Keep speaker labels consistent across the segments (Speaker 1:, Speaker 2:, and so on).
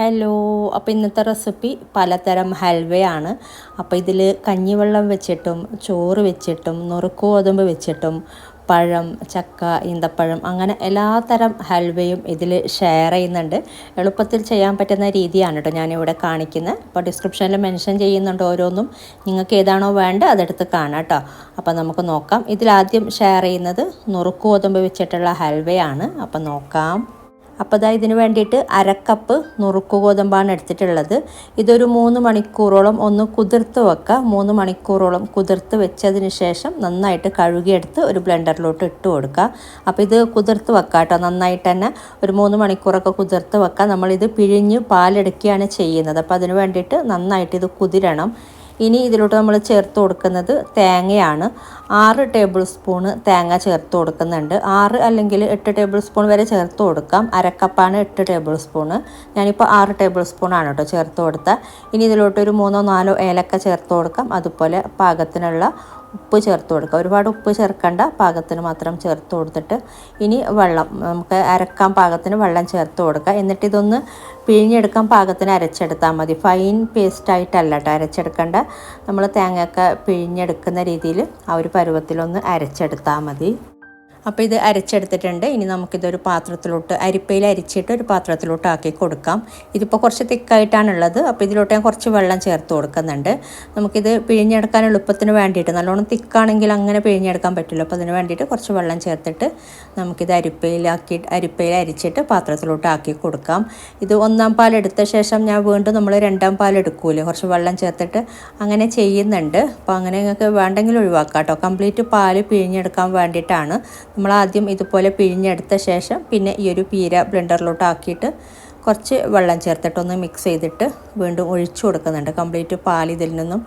Speaker 1: Hello, അപ്പോൾ ഇന്നത്തെ recipe പലതരം ഹൽവയാണ്. അപ്പോൾ ഇതിൽ കഞ്ഞിവെള്ളം വെച്ചിട്ടും ചോറ് വെച്ചിട്ടും നുറുക്ക് ഗോതമ്പ് വെച്ചിട്ടും പഴം, ചക്ക, ഈന്തപ്പഴം അങ്ങനെ എല്ലാ തരം ഹൽവയും ഇതിൽ ഷെയർ ചെയ്യുന്നുണ്ട്. എളുപ്പത്തിൽ ചെയ്യാൻ പറ്റുന്ന രീതിയാണ് കേട്ടോ ഞാനിവിടെ കാണിക്കുന്നത്. അപ്പോൾ ഡിസ്ക്രിപ്ഷനിൽ മെൻഷൻ ചെയ്യുന്നുണ്ട് ഓരോന്നും. നിങ്ങൾക്ക് ഏതാണോ വേണ്ടത് അതെടുത്ത് കാണാം കേട്ടോ. അപ്പോൾ നമുക്ക് നോക്കാം. ഇതിലാദ്യം ഷെയർ ചെയ്യുന്നത് നുറുക്ക് ഗോതമ്പ് വെച്ചിട്ടുള്ള ഹൽവയാണ്. അപ്പോൾ നോക്കാം. അപ്പോൾ ഇതിന് വേണ്ടിയിട്ട് അരക്കപ്പ് നുറുക്ക് ഗോതമ്പാണ് എടുത്തിട്ടുള്ളത്. ഇതൊരു 3 മണിക്കൂറോളം ഒന്ന് കുതിർത്ത് വെക്കുക. 3 മണിക്കൂറോളം കുതിർത്ത് വെച്ചതിന് ശേഷം നന്നായിട്ട് കഴുകിയെടുത്ത് ഒരു ബ്ലെൻഡറിലോട്ട് ഇട്ട് കൊടുക്കുക. അപ്പോൾ ഇത് കുതിർത്ത് വെക്കുക കേട്ടോ. നന്നായിട്ട് തന്നെ ഒരു 3 മണിക്കൂറൊക്കെ കുതിർത്ത് വെക്കുക. നമ്മളിത് പിഴിഞ്ഞ് പാലെടുക്കുകയാണ് ചെയ്യുന്നത്. അപ്പോൾ അതിന് വേണ്ടിയിട്ട് നന്നായിട്ട് ഇത് കുതിരണം. ഇനി ഇതിലോട്ട് നമ്മൾ ചേർത്ത് കൊടുക്കുന്നത് തേങ്ങയാണ്. 6 ടേബിൾ സ്പൂണ് തേങ്ങ ചേർത്ത് കൊടുക്കുന്നുണ്ട്. 6 അല്ലെങ്കിൽ 8 ടേബിൾ സ്പൂൺ വരെ ചേർത്ത് കൊടുക്കാം. അരക്കപ്പാണ് 8 ടേബിൾ സ്പൂണ്. ഞാനിപ്പോൾ 6 ടേബിൾ സ്പൂണാണ് കേട്ടോ ചേർത്ത് കൊടുത്തത്. ഇനി ഇതിലോട്ട് ഒരു 3-4 ഏലക്ക ചേർത്ത് കൊടുക്കാം. അതുപോലെ പാകത്തിനുള്ള ഉപ്പ് ചേർത്ത് കൊടുക്കുക. ഒരുപാട് ഉപ്പ് ചേർക്കണ്ട, പാകത്തിന് മാത്രം ചേർത്ത് കൊടുത്തിട്ട് ഇനി വെള്ളം നമുക്ക് അരക്കാൻ പാകത്തിന് വെള്ളം ചേർത്ത് കൊടുക്കുക. എന്നിട്ട് ഇതൊന്ന് പിഴിഞ്ഞെടുക്കാൻ പാകത്തിന് അരച്ചെടുത്താൽ മതി. ഫൈൻ പേസ്റ്റായിട്ടല്ല കേട്ടോ അരച്ചെടുക്കേണ്ട. നമ്മൾ തേങ്ങയൊക്കെ പിഴിഞ്ഞെടുക്കുന്ന രീതിയിൽ ആ ഒരു പരുവത്തിലൊന്ന് അരച്ചെടുത്താൽ മതി. അപ്പോൾ ഇത് അരച്ചെടുത്തിട്ടുണ്ട്. ഇനി നമുക്കിതൊരു പാത്രത്തിലോട്ട് അരിപ്പയിൽ അരിച്ചിട്ട് ഒരു പാത്രത്തിലോട്ട് ആക്കി കൊടുക്കാം. ഇതിപ്പോൾ കുറച്ച് തിക്കായിട്ടാണുള്ളത്. അപ്പോൾ ഇതിലോട്ട് ഞാൻ കുറച്ച് വെള്ളം ചേർത്ത് കൊടുക്കുന്നുണ്ട്. നമുക്കിത് പിഴിഞ്ഞെടുക്കാൻ എളുപ്പത്തിന് വേണ്ടിയിട്ട്, നല്ലോണം തിക്കാണെങ്കിൽ അങ്ങനെ പിഴിഞ്ഞെടുക്കാൻ പറ്റില്ല. അപ്പോൾ അതിന് വേണ്ടിയിട്ട് കുറച്ച് വെള്ളം ചേർത്തിട്ട് നമുക്കിത് അരിപ്പയിൽ അരിച്ചിട്ട് പാത്രത്തിലോട്ട് ആക്കി കൊടുക്കാം. ഇത് 1-ാം പാൽ എടുത്ത ശേഷം ഞാൻ വീണ്ടും നമ്മൾ 2-ാം പാൽ എടുക്കൂലേ, കുറച്ച് വെള്ളം ചേർത്തിട്ട് അങ്ങനെ ചെയ്യുന്നുണ്ട്. അപ്പോൾ അങ്ങനെ നിങ്ങൾക്ക് വേണ്ടെങ്കിൽ ഒഴിവാക്കാം കേട്ടോ. കംപ്ലീറ്റ് പാല് പിഴിഞ്ഞെടുക്കാൻ വേണ്ടിയിട്ടാണ് നമ്മൾ ആദ്യം ഇതുപോലെ പിഴിഞ്ഞെടുത്ത ശേഷം പിന്നെ ഈ ഒരു പീര ബ്ലെൻഡറിലോട്ട് ആക്കിയിട്ട് കുറച്ച് വെള്ളം ചേർത്തിട്ടൊന്ന് മിക്സ് ചെയ്തിട്ട് വീണ്ടും ഒഴിച്ചു കൊടുക്കുന്നുണ്ട്. കംപ്ലീറ്റ് പാൽ ഇതിൽ നിന്നും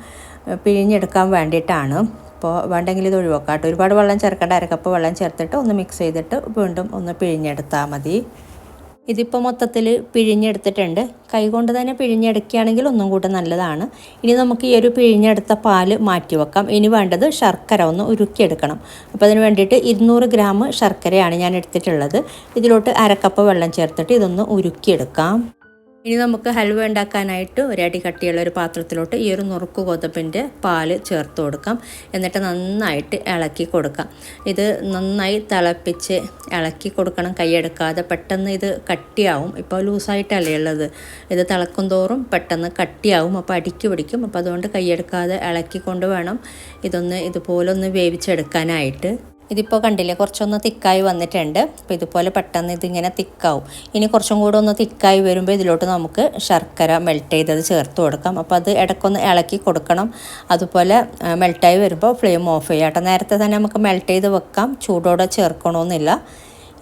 Speaker 1: പിഴിഞ്ഞെടുക്കാൻ വേണ്ടിയിട്ടാണ്. അപ്പോൾ വേണ്ടെങ്കിൽ ഇത് ഒഴിവാക്കാം കേട്ടോ. ഒരുപാട് വെള്ളം ചേർക്കേണ്ട, അരക്കപ്പ് വെള്ളം ചേർത്തിട്ട് ഒന്ന് മിക്സ് ചെയ്തിട്ട് വീണ്ടും ഒന്ന് പിഴിഞ്ഞെടുത്താൽ മതി. ഇതിപ്പോൾ മൊത്തത്തിൽ പിഴിഞ്ഞെടുത്തിട്ടുണ്ട്. കൈകൊണ്ട് തന്നെ പിഴിഞ്ഞെടുക്കുകയാണെങ്കിൽ ഒന്നും കൂടെ നല്ലതാണ്. ഇനി നമുക്ക് ഈ ഒരു പിഴിഞ്ഞെടുത്ത പാല് മാറ്റി വെക്കാം. ഇനി വേണ്ടത് ശർക്കര ഒന്ന് ഉരുക്കിയെടുക്കണം. അപ്പോൾ അതിന് വേണ്ടിയിട്ട് 200 ഗ്രാം ശർക്കരയാണ് ഞാൻ എടുത്തിട്ടുള്ളത്. ഇതിലോട്ട് അരക്കപ്പ് വെള്ളം ചേർത്തിട്ട് ഇതൊന്ന് ഉരുക്കിയെടുക്കാം. ഇനി നമുക്ക് ഹൽവ ഉണ്ടാക്കാനായിട്ട് ഒരടി കട്ടിയുള്ള ഒരു പാത്രത്തിലോട്ട് ഈ ഒരു നുറുക്ക് ഗോതമ്പിൻ്റെ പാല് ചേർത്ത് കൊടുക്കാം. എന്നിട്ട് നന്നായിട്ട് ഇളക്കി കൊടുക്കാം. ഇത് നന്നായി തിളപ്പിച്ച് ഇളക്കി കൊടുക്കണം, കൈയെടുക്കാതെ. പെട്ടെന്ന് ഇത് കട്ടിയാവും. ഇപ്പോൾ ലൂസായിട്ടല്ലേ ഉള്ളത്. ഇത് തിളക്കും തോറും പെട്ടെന്ന് കട്ടിയാവും. അപ്പോൾ അടിക്ക് പിടിക്കും. അപ്പോൾ അതുകൊണ്ട് കൈയെടുക്കാതെ ഇളക്കിക്കൊണ്ട് വേണം ഇതൊന്ന് ഇതുപോലെ ഒന്ന് വേവിച്ചെടുക്കാനായിട്ട്. ഇതിപ്പോൾ കണ്ടില്ലേ, കുറച്ചൊന്ന് തിക്കായി വന്നിട്ടുണ്ട്. അപ്പോൾ ഇതുപോലെ പെട്ടെന്ന് ഇതിങ്ങനെ തിക്കാവും. ഇനി കുറച്ചും കൂടെ ഒന്ന് തിക്കായി വരുമ്പോൾ ഇതിലോട്ട് നമുക്ക് ശർക്കര മെൽറ്റ് ചെയ്തത് ചേർത്ത് കൊടുക്കാം. അപ്പോൾ അത് ഇടയ്ക്കൊന്ന് ഇളക്കി കൊടുക്കണം. അതുപോലെ മെൽറ്റായി വരുമ്പോൾ ഫ്ലെയിം ഓഫ് ചെയ്യാം കേട്ടോ. നേരത്തെ തന്നെ നമുക്ക് മെൽറ്റ് ചെയ്ത് വെക്കാം, ചൂടോടെ ചേർക്കണമെന്നില്ല.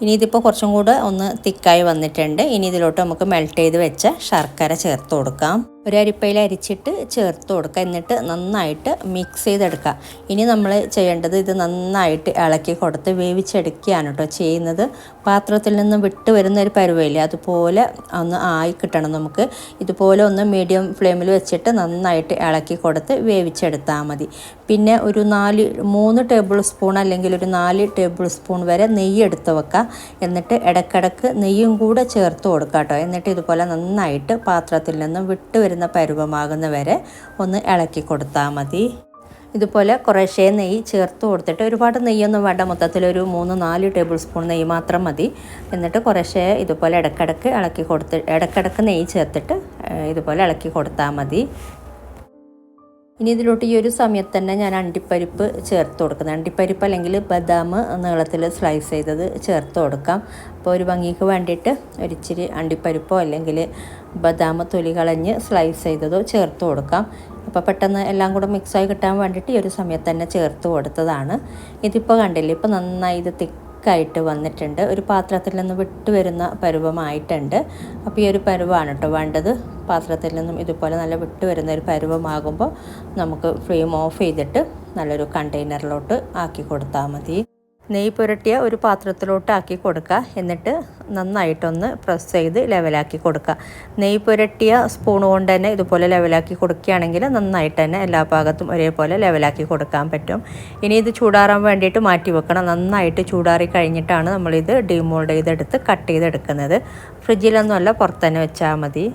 Speaker 1: ഇനി ഇതിപ്പോൾ കുറച്ചും കൂടെ ഒന്ന് തിക്കായി വന്നിട്ടുണ്ട്. ഇനി ഇതിലോട്ട് നമുക്ക് മെൽറ്റ് ചെയ്ത് വെച്ച ശർക്കര ചേർത്ത് കൊടുക്കാം. ഒരു അരിപ്പയിൽ അരിച്ചിട്ട് ചേർത്ത് കൊടുക്കുക. എന്നിട്ട് നന്നായിട്ട് മിക്സ് ചെയ്തെടുക്കുക. ഇനി നമ്മൾ ചെയ്യേണ്ടത് ഇത് നന്നായിട്ട് ഇളക്കി കൊടുത്ത് വേവിച്ചെടുക്കുകയാണ് കേട്ടോ ചെയ്യുന്നത്. പാത്രത്തിൽ നിന്ന് വിട്ട് വരുന്ന ഒരു പരുവയില്ലേ, അതുപോലെ ഒന്ന് ആയി കിട്ടണം നമുക്ക്. ഇതുപോലെ ഒന്ന് മീഡിയം ഫ്ലെയിമിൽ വെച്ചിട്ട് നന്നായിട്ട് ഇളക്കി കൊടുത്ത് വേവിച്ചെടുത്താൽ മതി. പിന്നെ ഒരു 3 ടേബിൾ സ്പൂൺ അല്ലെങ്കിൽ ഒരു 4 ടേബിൾ സ്പൂൺ വരെ നെയ്യ് എടുത്ത് വെക്കുക. എന്നിട്ട് ഇടയ്ക്കിടയ്ക്ക് നെയ്യും കൂടെ ചേർത്ത് കൊടുക്കുക കേട്ടോ. എന്നിട്ട് ഇതുപോലെ നന്നായിട്ട് പാത്രത്തിൽ നിന്ന് വിട്ട് വരുന്ന പരുവമാകുന്ന വരെ ഒന്ന് ഇളക്കി കൊടുത്താൽ മതി. ഇതുപോലെ കുറേശ്ശേ നെയ്യ് ചേർത്ത് കൊടുത്തിട്ട്, ഒരുപാട് നെയ്യൊന്നും വേണ്ട, മൊത്തത്തിലൊരു 3-4 ടേബിൾ സ്പൂൺ നെയ്യ് മാത്രം മതി. എന്നിട്ട് കുറേശ്ശേ ഇതുപോലെ ഇടയ്ക്കിടയ്ക്ക് ഇളക്കി കൊടുത്ത് ഇടയ്ക്കിടയ്ക്ക് നെയ്യ് ചേർത്തിട്ട് ഇതുപോലെ ഇളക്കി കൊടുത്താൽ മതി. ഇനി ഇതിലോട്ട് ഈ ഒരു സമയത്ത് തന്നെ ഞാൻ അണ്ടിപ്പരിപ്പ് ചേർത്ത് കൊടുക്കുന്നത്. അണ്ടിപ്പരിപ്പ് അല്ലെങ്കിൽ ബദാം നീളത്തിൽ സ്ലൈസ് ചെയ്തത് ചേർത്ത് കൊടുക്കാം. അപ്പോൾ ഒരു ഭംഗിക്ക് വേണ്ടിയിട്ട് ഒരിച്ചിരി അണ്ടിപ്പരിപ്പോ അല്ലെങ്കിൽ ബദാം തൊലി കളഞ്ഞ് സ്ലൈസ് ചെയ്തതോ ചേർത്ത് കൊടുക്കാം. അപ്പോൾ പെട്ടെന്ന് എല്ലാം കൂടെ മിക്സായി കിട്ടാൻ വേണ്ടിയിട്ട് ഈ ഒരു സമയത്ത് തന്നെ ചേർത്ത് കൊടുത്തതാണ്. ഇതിപ്പോൾ കണ്ടില്ലേ, ഇപ്പോൾ നന്നായി ഇത് തിക്കായിട്ട് വന്നിട്ടുണ്ട്. ഒരു പാത്രത്തിൽ നിന്ന് വിട്ട് വരുന്ന പരുവമായിട്ടുണ്ട്. അപ്പോൾ ഈ ഒരു പരുവമാണ് കേട്ടോ വേണ്ടത്. പാത്രത്തിൽ നിന്നും ഇതുപോലെ നല്ല വിട്ട് വരുന്ന ഒരു പരുവമാകുമ്പോൾ നമുക്ക് ഫ്ലെയിം ഓഫ് ചെയ്തിട്ട് നല്ലൊരു കണ്ടെയ്നറിലോട്ട് ആക്കി കൊടുത്താൽ മതി. നെയ്യ് പുരട്ടിയ ഒരു പാത്രത്തിലോട്ട് ആക്കി കൊടുക്കുക. എന്നിട്ട് നന്നായിട്ടൊന്ന് പ്രസ് ചെയ്ത് ലെവലാക്കി കൊടുക്കുക. നെയ്യ് പുരട്ടിയ സ്പൂൺ കൊണ്ട് തന്നെ ഇതുപോലെ ലെവലാക്കി കൊടുക്കുകയാണെങ്കിൽ നന്നായിട്ട് തന്നെ എല്ലാ ഭാഗത്തും ഒരേപോലെ ലെവലാക്കി കൊടുക്കാൻ പറ്റും. ഇനി ഇത് ചൂടാറാൻ വേണ്ടിയിട്ട് മാറ്റി വെക്കണം. നന്നായിട്ട് ചൂടാറി കഴിഞ്ഞിട്ടാണ് നമ്മളിത് ഡിമോൾഡ് ചെയ്തെടുത്ത് കട്ട് ചെയ്തെടുക്കുന്നത്. ഫ്രിഡ്ജിലൊന്നുമല്ല, പുറത്ത് തന്നെ വെച്ചാൽ മതി.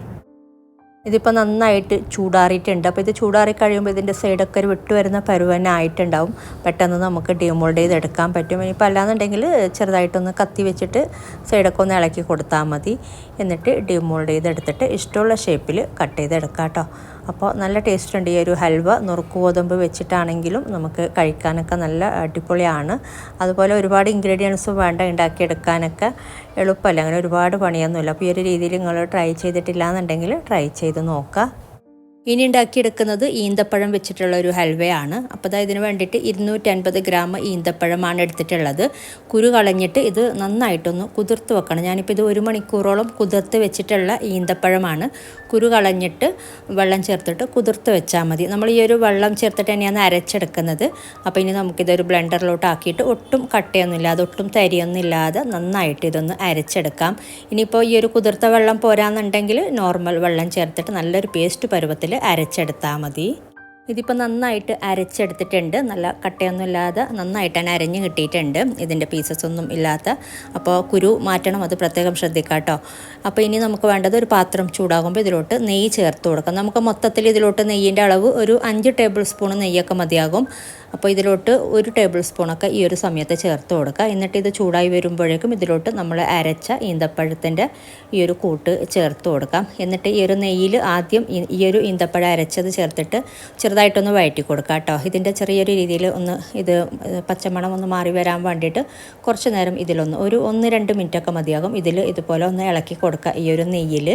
Speaker 1: ഇതിപ്പോൾ നന്നായിട്ട് ചൂടാറിയിട്ടുണ്ട്. അപ്പോൾ ഇത് ചൂടാറി കഴിയുമ്പോൾ ഇതിൻ്റെ സൈഡൊക്കെ ഒരു വിട്ട് വരുന്ന പരുവന്നെ ആയിട്ടുണ്ടാവും. പെട്ടെന്ന് നമുക്ക് ഡിമോൾഡ് ചെയ്തെടുക്കാൻ പറ്റും. ഇനിയിപ്പോൾ അല്ലാന്നുണ്ടെങ്കിൽ ചെറുതായിട്ടൊന്ന് കത്തി വെച്ചിട്ട് സൈഡൊക്കെ ഒന്ന് ഇളക്കി കൊടുത്താൽ മതി. എന്നിട്ട് ഡിമോൾഡ് ചെയ്തെടുത്തിട്ട് ഇഷ്ടമുള്ള ഷേപ്പിൽ കട്ട് ചെയ്തെടുക്കാം കേട്ടോ. അപ്പോൾ നല്ല ടേസ്റ്റ് ഉണ്ട് ഈ ഒരു ഹൽവ. നുറുക്ക് ഗോതമ്പ് വെച്ചിട്ടാണെങ്കിലും നമുക്ക് കഴിക്കാനൊക്കെ നല്ല അടിപൊളിയാണ്. അതുപോലെ ഒരുപാട് ഇൻഗ്രീഡിയൻസും വേണ്ട, ഉണ്ടാക്കിയെടുക്കാനൊക്കെ എളുപ്പമല്ല, അങ്ങനെ ഒരുപാട് പണിയൊന്നുമില്ല. അപ്പോൾ ഈ ഒരു രീതിയിൽ നിങ്ങൾ ട്രൈ ചെയ്തിട്ടില്ല എന്നുണ്ടെങ്കിൽ ട്രൈ ചെയ്ത് നോക്കുക. ഇനി ഉണ്ടാക്കിയെടുക്കുന്നത് ഈന്തപ്പഴം വെച്ചിട്ടുള്ള ഒരു ഹൽവയാണ്. അപ്പോൾ ഇതിന് വേണ്ടിയിട്ട് 250 ഗ്രാം ഈന്തപ്പഴമാണ് എടുത്തിട്ടുള്ളത്. കുരു കളഞ്ഞിട്ട് ഇത് നന്നായിട്ടൊന്ന് കുതിർത്ത് വെക്കണം. ഞാനിപ്പോൾ ഇത് 1 മണിക്കൂറോളം കുതിർത്ത് വെച്ചിട്ടുള്ള ഈന്തപ്പഴമാണ്. കുരു കളഞ്ഞിട്ട് വെള്ളം ചേർത്തിട്ട് കുതിർത്ത് വെച്ചാൽ മതി. നമ്മൾ ഈ ഒരു വെള്ളം ചേർത്തിട്ട് തന്നെയാണ് അരച്ചെടുക്കുന്നത്. അപ്പോൾ ഇനി നമുക്കിതൊരു ബ്ലെൻഡറിലോട്ട് ആക്കിയിട്ട് ഒട്ടും കട്ടയൊന്നുമില്ലാതെ ഒട്ടും തരിയൊന്നും ഇല്ലാതെ നന്നായിട്ട് ഇതൊന്ന് അരച്ചെടുക്കാം. ഇനിയിപ്പോൾ ഈ ഒരു കുതിർത്ത വെള്ളം പോരാന്നുണ്ടെങ്കിൽ നോർമൽ വെള്ളം ചേർത്തിട്ട് നല്ലൊരു പേസ്റ്റ് പരുവത്തിൽ അരച്ചെടുത്താൽ മതി. ഇതിപ്പോൾ നന്നായിട്ട് അരച്ചെടുത്തിട്ടുണ്ട്. നല്ല കട്ടയൊന്നും ഇല്ലാതെ നന്നായിട്ട് തന്നെ അരഞ്ഞ് കിട്ടിയിട്ടുണ്ട്, ഇതിൻ്റെ പീസസ് ഒന്നും ഇല്ലാത്ത. അപ്പോൾ കുരു മാറ്റണം, അത് പ്രത്യേകം ശ്രദ്ധിക്കാം കേട്ടോ. അപ്പോൾ ഇനി നമുക്ക് വേണ്ടത് ഒരു പാത്രം ചൂടാകുമ്പോൾ ഇതിലോട്ട് നെയ്യ് ചേർത്ത് കൊടുക്കാം. നമുക്ക് മൊത്തത്തിൽ ഇതിലോട്ട് നെയ്യിൻ്റെ അളവ് ഒരു 5 ടേബിൾ സ്പൂൺ നെയ്യൊക്കെ മതിയാകും. അപ്പോൾ ഇതിലോട്ട് 1 ടേബിൾ സ്പൂണൊക്കെ ഈ ഒരു സമയത്ത് ചേർത്ത് കൊടുക്കുക. എന്നിട്ട് ഇത് ചൂടായി വരുമ്പോഴേക്കും ഇതിലോട്ട് നമ്മൾ അരച്ച ഈന്തപ്പഴത്തിൻ്റെ ഈ ഒരു കൂട്ട് ചേർത്ത് കൊടുക്കാം. എന്നിട്ട് ഈ ഒരു നെയ്യിൽ ആദ്യം ഈ ഒരു ഈന്തപ്പഴം അരച്ചത് ചേർത്തിട്ട് ചെറുതായിട്ടൊന്ന് വഴറ്റി കൊടുക്കുക കേട്ടോ. ഇതിൻ്റെ ചെറിയൊരു രീതിയിൽ ഒന്ന് ഇത് പച്ചമണം ഒന്ന് മാറി വരാൻ വേണ്ടിയിട്ട് കുറച്ച് നേരം ഇതിലൊന്ന് ഒരു 1-2 മിനിറ്റൊക്കെ മതിയാകും. ഇതുപോലെ ഒന്ന് ഇളക്കി കൊടുക്കുക ഈ ഒരു നെയ്യിൽ.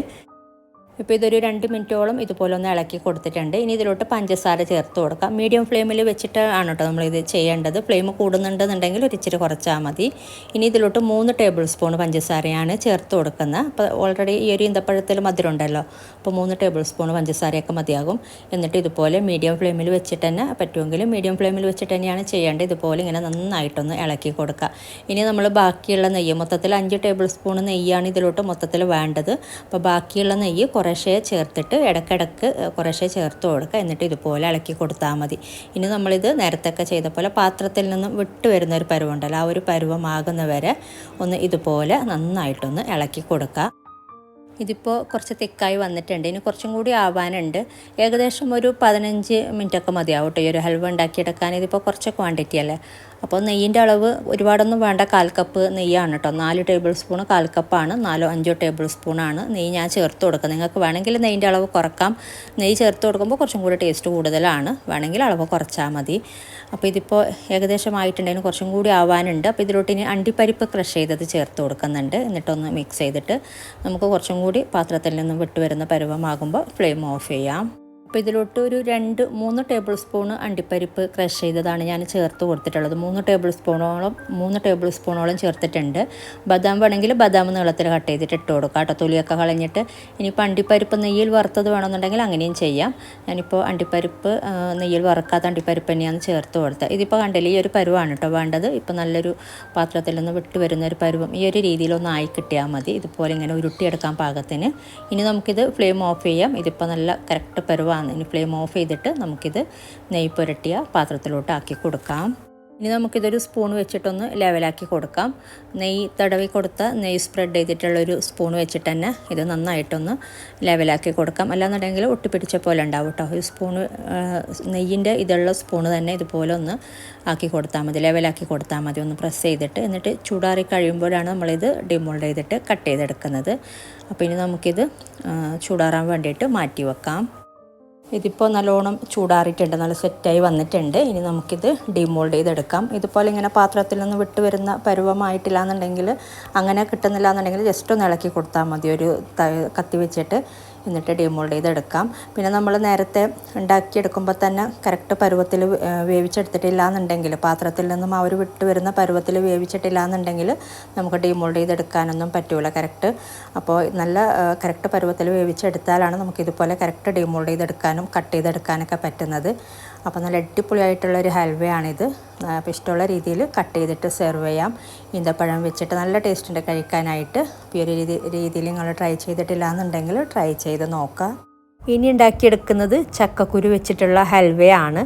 Speaker 1: ഇപ്പോൾ ഇതൊരു 2 മിനിറ്റോളം ഇതുപോലെ ഒന്ന് ഇളക്കി കൊടുത്തിട്ടുണ്ട്. ഇനി ഇതിലോട്ട് പഞ്ചസാര ചേർത്ത് കൊടുക്കാം. മീഡിയം ഫ്ലെയിമിൽ വെച്ചിട്ട് ആണ് കേട്ടോ നമ്മളിത് ചെയ്യേണ്ടത്. ഫ്ലെയിം കൂടുന്നുണ്ടെന്നുണ്ടെങ്കിൽ ഒരു ഇച്ചിരി കുറച്ചാൽ മതി. ഇനി ഇതിലോട്ട് 3 ടേബിൾ സ്പൂൺ പഞ്ചസാരയാണ് ചേർത്ത് കൊടുക്കുന്നത്. അപ്പോൾ ഓൾറെഡി ഈ ഒരു ഈന്തപ്പഴത്തിൽ മധുരം ഉണ്ടല്ലോ, അപ്പോൾ 3 ടേബിൾ സ്പൂൺ പഞ്ചസാരയൊക്കെ മതിയാകും. എന്നിട്ട് ഇതുപോലെ മീഡിയം ഫ്ലെയിമിൽ വെച്ചിട്ട് തന്നെ, പറ്റുമെങ്കിൽ മീഡിയം ഫ്ലെയിമിൽ വെച്ചിട്ട് തന്നെയാണ് ചെയ്യേണ്ടത്. ഇതുപോലെ ഇങ്ങനെ നന്നായിട്ടൊന്ന് ഇളക്കി കൊടുക്കുക. ഇനി നമ്മൾ ബാക്കിയുള്ള നെയ്യ്, മൊത്തത്തിൽ 5 ടേബിൾ സ്പൂൺ നെയ്യാണ് ഇതിലോട്ട് മൊത്തത്തിൽ വേണ്ടത്. അപ്പോൾ ബാക്കിയുള്ള നെയ്യ് കുറേശ്ശെ ചേർത്തിട്ട് ഇടയ്ക്കിടയ്ക്ക് കുറേശ്ശെ ചേർത്ത് കൊടുക്കുക. എന്നിട്ട് ഇതുപോലെ ഇളക്കി കൊടുത്താൽ മതി. ഇനി നമ്മളിത് നേരത്തെയൊക്കെ ചെയ്ത പോലെ പാത്രത്തിൽ നിന്നും വിട്ട് വരുന്ന ഒരു പരുവുണ്ടല്ലോ, ആ ഒരു പരുവമാകുന്നവരെ ഒന്ന് ഇതുപോലെ നന്നായിട്ടൊന്ന് ഇളക്കി കൊടുക്കുക. ഇതിപ്പോൾ കുറച്ച് തിക്കായി വന്നിട്ടുണ്ട്. ഇനി കുറച്ചും കൂടി ആവാനുണ്ട്. ഏകദേശം ഒരു 15 മിനിറ്റൊക്കെ മതിയാവും കേട്ടോ ഈ ഒരു ഹൽവ ഉണ്ടാക്കിയെടുക്കാൻ. ഇതിപ്പോൾ കുറച്ച് ക്വാണ്ടിറ്റി അല്ലേ. അപ്പോൾ നെയ്യിൻ്റെ അളവ് ഒരുപാടൊന്നും വേണ്ട. 1/4 കപ്പ് നെയ്യാണ് കേട്ടോ. 4 ടേബിൾ സ്പൂൺ 1/4 കപ്പാണ്. 4-5 ടേബിൾ സ്പൂണാണ് നെയ്യ് ഞാൻ ചേർത്ത് കൊടുക്കുക. നിങ്ങൾക്ക് വേണമെങ്കിൽ നെയ്യിൻ്റെ അളവ് കുറക്കാം. നെയ്യ് ചേർത്ത് കൊടുക്കുമ്പോൾ കുറച്ചും കൂടി ടേസ്റ്റ് കൂടുതലാണ്. വേണമെങ്കിൽ അളവ് കുറച്ചാൽ മതി. അപ്പോൾ ഇതിപ്പോൾ ഏകദേശം ആയിട്ടുണ്ടെങ്കിൽ കുറച്ചും കൂടി ആവാനുണ്ട്. അപ്പോൾ ഇതിലോട്ട് ഇനി അണ്ടിപ്പരിപ്പ് ക്രഷ് ചെയ്തത് ചേർത്ത് കൊടുക്കുന്നുണ്ട്. എന്നിട്ടൊന്ന് മിക്സ് ചെയ്തിട്ട് നമുക്ക് കുറച്ചും കൂടി പാത്രത്തിൽ നിന്നും വിട്ടുവരുന്ന പരുവമാകുമ്പോൾ ഫ്ലെയിം ഓഫ് ചെയ്യാം. അപ്പോൾ ഇതിലോട്ട് ഒരു 2-3 ടേബിൾ സ്പൂൺ അണ്ടിപ്പരിപ്പ് ക്രഷ് ചെയ്തതാണ് ഞാൻ ചേർത്ത് കൊടുത്തിട്ടുള്ളത്. 3 ടേബിൾ സ്പൂണോളം ചേർത്തിട്ടുണ്ട്. ബദാം വേണമെങ്കിൽ ബദാം നീളത്തിൽ കട്ട് ചെയ്തിട്ട് ഇട്ട് കൊടുക്കുക കേട്ടോ, തൊലിയൊക്കെ കളഞ്ഞിട്ട്. ഇനിയിപ്പോൾ അണ്ടിപ്പരിപ്പ് നെയ്യിൽ വറുത്തത് വേണമെന്നുണ്ടെങ്കിൽ അങ്ങനെയും ചെയ്യാം. ഞാനിപ്പോൾ അണ്ടിപ്പരിപ്പ് നെയ്യിൽ വറുക്കാത്ത അണ്ടിപ്പരിപ്പ് തന്നെയാണ് ചേർത്ത് കൊടുത്തത്. ഇതിപ്പോൾ കണ്ടില്ലേ, ഈ ഒരു പരുവാണ് കേട്ടോ വേണ്ടത്. ഇപ്പോൾ നല്ലൊരു പാത്രത്തിൽ നിന്ന് വിട്ട് വരുന്ന ഒരു പരുവം ഈ ഒരു രീതിയിലൊന്ന് ആയി കിട്ടിയാൽ മതി. ഇതുപോലെ ഇങ്ങനെ ഉരുട്ടിയെടുക്കാൻ പാകത്തിന്. ഇനി നമുക്കിത് ഫ്ലെയിം ഓഫ് ചെയ്യാം. ഇതിപ്പോൾ നല്ല കറക്റ്റ് പരുവാണ്. ഇനി ഫ്ലെയിം ഓഫ് ചെയ്തിട്ട് നമുക്കിത് നെയ്യ് പുരട്ടിയ പാത്രത്തിലോട്ട് ആക്കി കൊടുക്കാം. ഇനി നമുക്കിതൊരു സ്പൂൺ വെച്ചിട്ടൊന്ന് ലെവലാക്കി കൊടുക്കാം. നെയ്യ് തടവി കൊടുത്ത നെയ്യ് സ്പ്രെഡ് ചെയ്തിട്ടുള്ളൊരു സ്പൂൺ വെച്ചിട്ട് തന്നെ ഇത് നന്നായിട്ടൊന്ന് ലെവലാക്കി കൊടുക്കാം. അല്ലാന്നുണ്ടെങ്കിൽ ഒട്ടിപ്പിടിച്ച പോലെ ഉണ്ടാവും കേട്ടോ. ഒരു സ്പൂണ് നെയ്യിൻ്റെ ഇതുള്ള സ്പൂണ് തന്നെ ഇതുപോലെ ഒന്ന് ആക്കി കൊടുത്താൽ മതി, ലെവലാക്കി കൊടുത്താൽ മതി. ഒന്ന് പ്രസ് ചെയ്തിട്ട് എന്നിട്ട് ചൂടാറി കഴിയുമ്പോഴാണ് നമ്മളിത് ഡിമോൾഡ് ചെയ്തിട്ട് കട്ട് ചെയ്തെടുക്കുന്നത്. അപ്പോൾ ഇനി നമുക്കിത് ചൂടാറാൻ വേണ്ടിയിട്ട് മാറ്റി വെക്കാം. ഇതിപ്പോൾ നല്ലോണം ചൂടാറിയിട്ടുണ്ട്, നല്ല സെറ്റായി വന്നിട്ടുണ്ട്. ഇനി നമുക്കിത് ഡിമോൾഡ് ചെയ്തെടുക്കാം. ഇതുപോലെ ഇങ്ങനെ പാത്രത്തിൽ നിന്ന് വിട്ട് വരുന്ന പരുവമായിട്ടില്ല എന്നുണ്ടെങ്കിൽ, അങ്ങനെ കിട്ടുന്നില്ല എന്നുണ്ടെങ്കിൽ ജസ്റ്റ് ഒന്ന് ഇളക്കി കൊടുത്താൽ മതി ഒരു കത്തി വെച്ചിട്ട്. എന്നിട്ട് ഡിമോൾഡ് ചെയ്തെടുക്കാം. പിന്നെ നമ്മൾ നേരത്തെ ഉണ്ടാക്കിയെടുക്കുമ്പോൾ തന്നെ കറക്റ്റ് പരുവത്തിൽ വേവിച്ചെടുത്തിട്ടില്ല എന്നുണ്ടെങ്കിൽ, പാത്രത്തിൽ നിന്നും ആ ഒരു വിട്ട് വരുന്ന പരുവത്തിൽ വേവിച്ചിട്ടില്ല എന്നുണ്ടെങ്കിൽ നമുക്ക് ഡിമോൾഡ് ചെയ്തെടുക്കാനൊന്നും പറ്റില്ല കറക്റ്റ്. അപ്പോൾ നല്ല കറക്റ്റ് പരുവത്തിൽ വേവിച്ചെടുത്താലാണ് നമുക്കിതുപോലെ കറക്റ്റ് ഡിമോൾഡ് ചെയ്തെടുക്കാനും കട്ട് ചെയ്തെടുക്കാനൊക്കെ പറ്റുന്നത്. അപ്പോൾ നല്ല അടിപൊളിയായിട്ടുള്ളൊരു ഹൽവയാണിത്. അപ്പോൾ ഇഷ്ടമുള്ള രീതിയിൽ കട്ട് ചെയ്തിട്ട് സെർവ് ചെയ്യാം. ഈന്തപ്പഴം വെച്ചിട്ട് നല്ല ടേസ്റ്റ് ഉണ്ട് കഴിക്കാനായിട്ട്. ഈ ഒരു രീതിയിൽ നിങ്ങൾ ട്രൈ ചെയ്തിട്ടില്ല എന്നുണ്ടെങ്കിൽ ട്രൈ ചെയ്ത് നോക്കാം. ഇനി ഉണ്ടാക്കിയെടുക്കുന്നത് ചക്കക്കുരു വെച്ചിട്ടുള്ള ഹൽവയാണ്.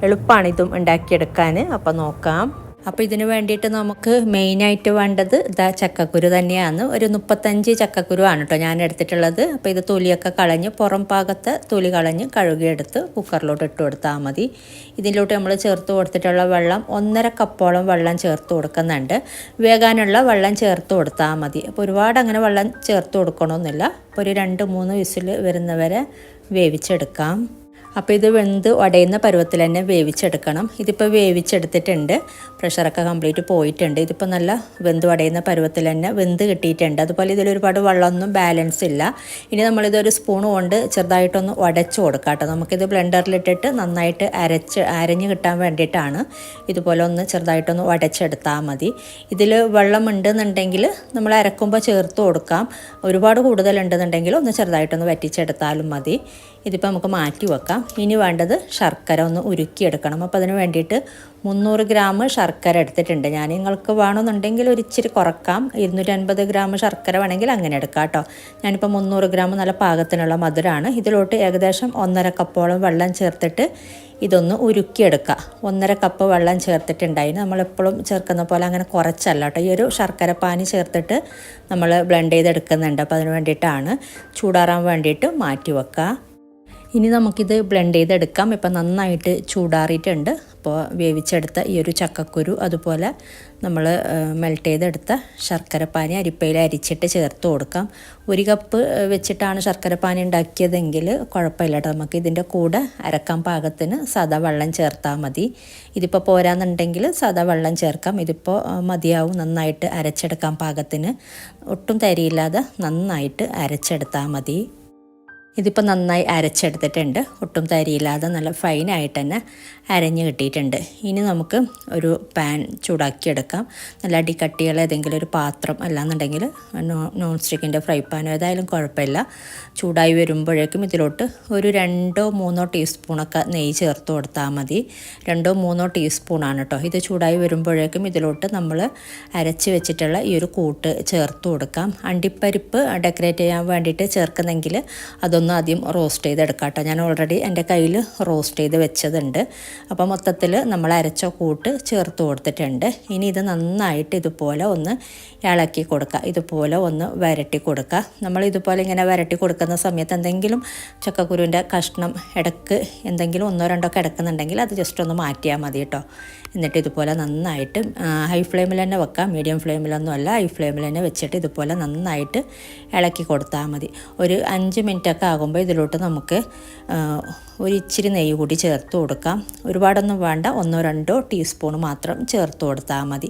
Speaker 1: എളുപ്പമാണ് ഇതും ഉണ്ടാക്കിയെടുക്കാൻ. അപ്പോൾ നോക്കാം. അപ്പോൾ ഇതിന് വേണ്ടിയിട്ട് നമുക്ക് മെയിനായിട്ട് വേണ്ടത് ഇതാ ചക്കക്കുരു തന്നെയാണ്. ഒരു 35 ചക്കക്കുരു ആണ് കേട്ടോ ഞാൻ എടുത്തിട്ടുള്ളത്. അപ്പോൾ ഇത് തൊലിയൊക്കെ കളഞ്ഞ് പുറം ഭാഗത്തെ തൊലി കളഞ്ഞ് കഴുകിയെടുത്ത് കുക്കറിലോട്ട് ഇട്ട് കൊടുത്താൽ മതി. ഇതിലോട്ട് നമ്മൾ ചേർത്ത് കൊടുത്തിട്ടുള്ള വെള്ളം 1.5 കപ്പോളം വെള്ളം ചേർത്ത് കൊടുക്കുന്നുണ്ട്. വേകാനുള്ള വെള്ളം ചേർത്ത് കൊടുത്താൽ മതി. അപ്പോൾ ഒരുപാട് അങ്ങനെ വെള്ളം ചേർത്ത് കൊടുക്കണമെന്നില്ല. അപ്പോൾ ഒരു 2-3 വിസിൽ വരുന്നവരെ വേവിച്ചെടുക്കാം. അപ്പോൾ ഇത് വെന്ത് ഉടയുന്ന പരുവത്തിൽ തന്നെ വേവിച്ചെടുക്കണം. ഇതിപ്പോൾ വേവിച്ചെടുത്തിട്ടുണ്ട്, പ്രഷറൊക്കെ കംപ്ലീറ്റ് പോയിട്ടുണ്ട്. ഇതിപ്പോൾ നല്ല വെന്ത് ഉടയുന്ന പരുവത്തിൽ തന്നെ വെന്ത് കിട്ടിയിട്ടുണ്ട്. അതുപോലെ ഇതിലൊരുപാട് വെള്ളമൊന്നും ബാലൻസ് ഇല്ല. ഇനി നമ്മളിതൊരു സ്പൂൺ കൊണ്ട് ചെറുതായിട്ടൊന്ന് ഉടച്ചു കൊടുക്കാം കേട്ടോ. നമുക്കിത് ബ്ലെൻഡറിലിട്ടിട്ട് നന്നായിട്ട് അരഞ്ഞ് കിട്ടാൻ വേണ്ടിയിട്ടാണ്. ഇതുപോലെ ഒന്ന് ചെറുതായിട്ടൊന്ന് ഉടച്ചെടുത്താൽ മതി. ഇതിൽ വെള്ളം ഉണ്ടെന്നുണ്ടെങ്കിൽ നമ്മൾ അരക്കുമ്പോൾ ചേർത്ത് കൊടുക്കാം. ഒരുപാട് കൂടുതലുണ്ടെന്നുണ്ടെങ്കിൽ ഒന്ന് ചെറുതായിട്ടൊന്ന് വറ്റിച്ചെടുത്താലും മതി. ഇതിപ്പോൾ നമുക്ക് മാറ്റി വെക്കാം. ഇനി വേണ്ടത് ശർക്കര ഒന്ന് ഉരുക്കിയെടുക്കണം. അപ്പോൾ അതിന് വേണ്ടിയിട്ട് 300 ഗ്രാം ശർക്കര എടുത്തിട്ടുണ്ട് ഞാൻ. നിങ്ങൾക്ക് വേണമെന്നുണ്ടെങ്കിൽ ഒരു ഇച്ചിരി കുറക്കാം. 250 ഗ്രാം ശർക്കര വേണമെങ്കിൽ അങ്ങനെ എടുക്കാം കേട്ടോ. ഞാനിപ്പോൾ 300 ഗ്രാം നല്ല പാകത്തിനുള്ള മധുരമാണ്. ഇതിലോട്ട് ഏകദേശം 1.5 കപ്പോളം വെള്ളം ചേർത്തിട്ട് ഇതൊന്ന് ഉരുക്കിയെടുക്കുക. 1.5 കപ്പ് വെള്ളം ചേർത്തിട്ടുണ്ടായിരുന്നു. നമ്മളെപ്പോഴും ചേർക്കുന്ന പോലെ അങ്ങനെ കുറച്ചല്ല കേട്ടോ. ഈ ഒരു ശർക്കര പാനി ചേർത്തിട്ട് നമ്മൾ ബ്ലെൻഡ് ചെയ്തെടുക്കുന്നുണ്ട്. അപ്പോൾ അതിന് വേണ്ടിയിട്ടാണ്. ചൂടാറാൻ വേണ്ടിയിട്ട് മാറ്റി വെക്കുക. ഇനി നമുക്കിത് ബ്ലെൻഡ് ചെയ്തെടുക്കാം. ഇപ്പം നന്നായിട്ട് ചൂടാറിയിട്ടുണ്ട്. അപ്പോൾ വേവിച്ചെടുത്ത ഈ ഒരു ചക്കക്കുരു അതുപോലെ നമ്മൾ മെൽറ്റ് ചെയ്തെടുത്ത ശർക്കരപ്പാനി അരിപ്പയിൽ അരിച്ചിട്ട് ചേർത്ത് കൊടുക്കാം. 1 കപ്പ് വെച്ചിട്ടാണ് ശർക്കരപ്പാനി ഉണ്ടാക്കിയതെങ്കിൽ കുഴപ്പമില്ല കേട്ടോ. നമുക്ക് ഇതിൻ്റെ കൂടെ അരക്കാൻ പാകത്തിന് സാദാ വെള്ളം ചേർത്താൽ മതി. ഇതിപ്പോൾ പോരാന്നുണ്ടെങ്കിൽ സാദാ വെള്ളം ചേർക്കാം. ഇതിപ്പോൾ മതിയാവും. നന്നായിട്ട് അരച്ചെടുക്കാൻ പാകത്തിന് ഒട്ടും തരിയില്ലാതെ നന്നായിട്ട് അരച്ചെടുത്താൽ മതി. ഇതിപ്പോൾ നന്നായി അരച്ചെടുത്തിട്ടുണ്ട്. ഒട്ടും തരിയില്ലാതെ നല്ല ഫൈനായിട്ട് തന്നെ അരഞ്ഞ് കിട്ടിയിട്ടുണ്ട്. ഇനി നമുക്ക് ഒരു പാൻ ചൂടാക്കിയെടുക്കാം. നല്ല അടിക്കട്ടിയുള്ള ഏതെങ്കിലും ഒരു പാത്രം അല്ലാന്നുണ്ടെങ്കിൽ നോൺ സ്റ്റിക്കിൻ്റെ ഫ്രൈ പാനോ ഏതായാലും കുഴപ്പമില്ല. ചൂടായി വരുമ്പോഴേക്കും ഇതിലോട്ട് ഒരു 2-3 ടീസ്പൂണൊക്കെ നെയ്യ് ചേർത്ത് കൊടുത്താൽ മതി. 2-3 ടീസ്പൂണാണ് കേട്ടോ. ഇത് ചൂടായി വരുമ്പോഴേക്കും ഇതിലോട്ട് നമ്മൾ അരച്ച് വെച്ചിട്ടുള്ള ഈ ഒരു കൂട്ട് ചേർത്ത് കൊടുക്കാം. അണ്ടിപ്പരിപ്പ് ഡെക്കറേറ്റ് ചെയ്യാൻ വേണ്ടിയിട്ട് ചേർക്കുന്നെങ്കിൽ അതൊന്ന് ആദ്യം റോസ്റ്റ് ചെയ്തെടുക്കാം കേട്ടോ. ഞാൻ ഓൾറെഡി എൻ്റെ കയ്യിൽ റോസ്റ്റ് ചെയ്ത് വെച്ചതുണ്ട്. അപ്പോൾ മൊത്തത്തിൽ നമ്മൾ അരച്ച കൂട്ട് ചേർത്ത് കൊടുത്തിട്ടുണ്ട്. ഇനി ഇത് നന്നായിട്ട് ഇതുപോലെ ഒന്ന് ഇളക്കി കൊടുക്കുക. ഇതുപോലെ ഒന്ന് വരട്ടി കൊടുക്കുക. നമ്മൾ ഇതുപോലെ ഇങ്ങനെ വരട്ടി കൊടുക്കുന്ന സമയത്ത് എന്തെങ്കിലും ചക്കക്കുരുവിൻ്റെ കഷ്ണം ഇടക്ക് എന്തെങ്കിലും 1-2 കിടക്കുന്നുണ്ടെങ്കിൽ അത് ജസ്റ്റ് ഒന്ന് മാറ്റിയാൽ മതി കേട്ടോ. എന്നിട്ട് ഇതുപോലെ നന്നായിട്ട് ഹൈ ഫ്ലെയിമിൽ തന്നെ വെക്കാം. മീഡിയം ഫ്ലെയിമിലൊന്നും അല്ല, ഹൈ ഫ്ലെയിമിൽ തന്നെ വെച്ചിട്ട് ഇതുപോലെ നന്നായിട്ട് ഇളക്കി കൊടുത്താൽ മതി. ഒരു 5 മിനിറ്റൊക്കെ ആകുമ്പോൾ ഇതിലോട്ട് നമുക്ക് ഒരു ഇച്ചിരി നെയ്യ് കൂടി ചേർത്ത് കൊടുക്കാം. ഒരുപാടൊന്നും വേണ്ട, 1-2 ടീസ്പൂൺ മാത്രം ചേർത്ത് കൊടുത്താൽ മതി.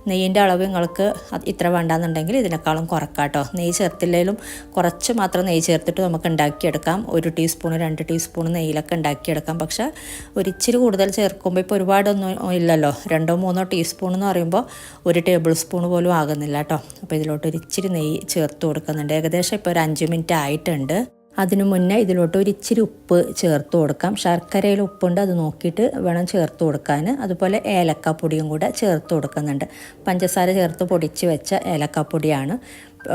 Speaker 1: നെയ്യിൻ്റെ അളവ് നിങ്ങൾക്ക് ഇത്ര വേണ്ടാന്നുണ്ടെങ്കിൽ ഇതിനേക്കാളും കുറക്കാം കേട്ടോ. നെയ്യ് ചേർത്തില്ലെങ്കിലും കുറച്ച് മാത്രം നെയ്യ് ചേർത്തിട്ട് നമുക്ക് ഉണ്ടാക്കിയെടുക്കാം. 1 ടീസ്പൂൺ 2 ടീസ്പൂൺ നെയ്യിലൊക്കെ ഉണ്ടാക്കിയെടുക്കാം. പക്ഷേ ഒരിച്ചിരി കൂടുതൽ ചേർക്കുമ്പോൾ ഇപ്പോൾ ഒരുപാടൊന്നും ഇല്ലല്ലോ. 2-3 ടീസ്പൂൺ എന്ന് പറയുമ്പോൾ 1 ടേബിൾ സ്പൂൺ പോലും ആകുന്നില്ല കേട്ടോ. അപ്പോൾ ഇതിലോട്ട് ഒരു ഇച്ചിരി നെയ്യ് ചേർത്ത് കൊടുക്കുന്നുണ്ട്. ഏകദേശം ഇപ്പോൾ ഒരു 5 മിനിറ്റ് ആയിട്ടുണ്ട്. അതിനു മുന്നേ ഇതിലോട്ട് ഒരു ഇച്ചിരി ഉപ്പ് ചേർത്ത് കൊടുക്കാം. ശർക്കരയിൽ ഉപ്പുണ്ട്, അത് നോക്കിയിട്ട് വേണം ചേർത്ത് കൊടുക്കാൻ. അതുപോലെ ഏലക്കാപ്പൊടിയും കൂടെ ചേർത്ത് കൊടുക്കുന്നുണ്ട്. പഞ്ചസാര ചേർത്ത് പൊടിച്ച് വെച്ച ഏലക്കാപ്പൊടിയാണ്.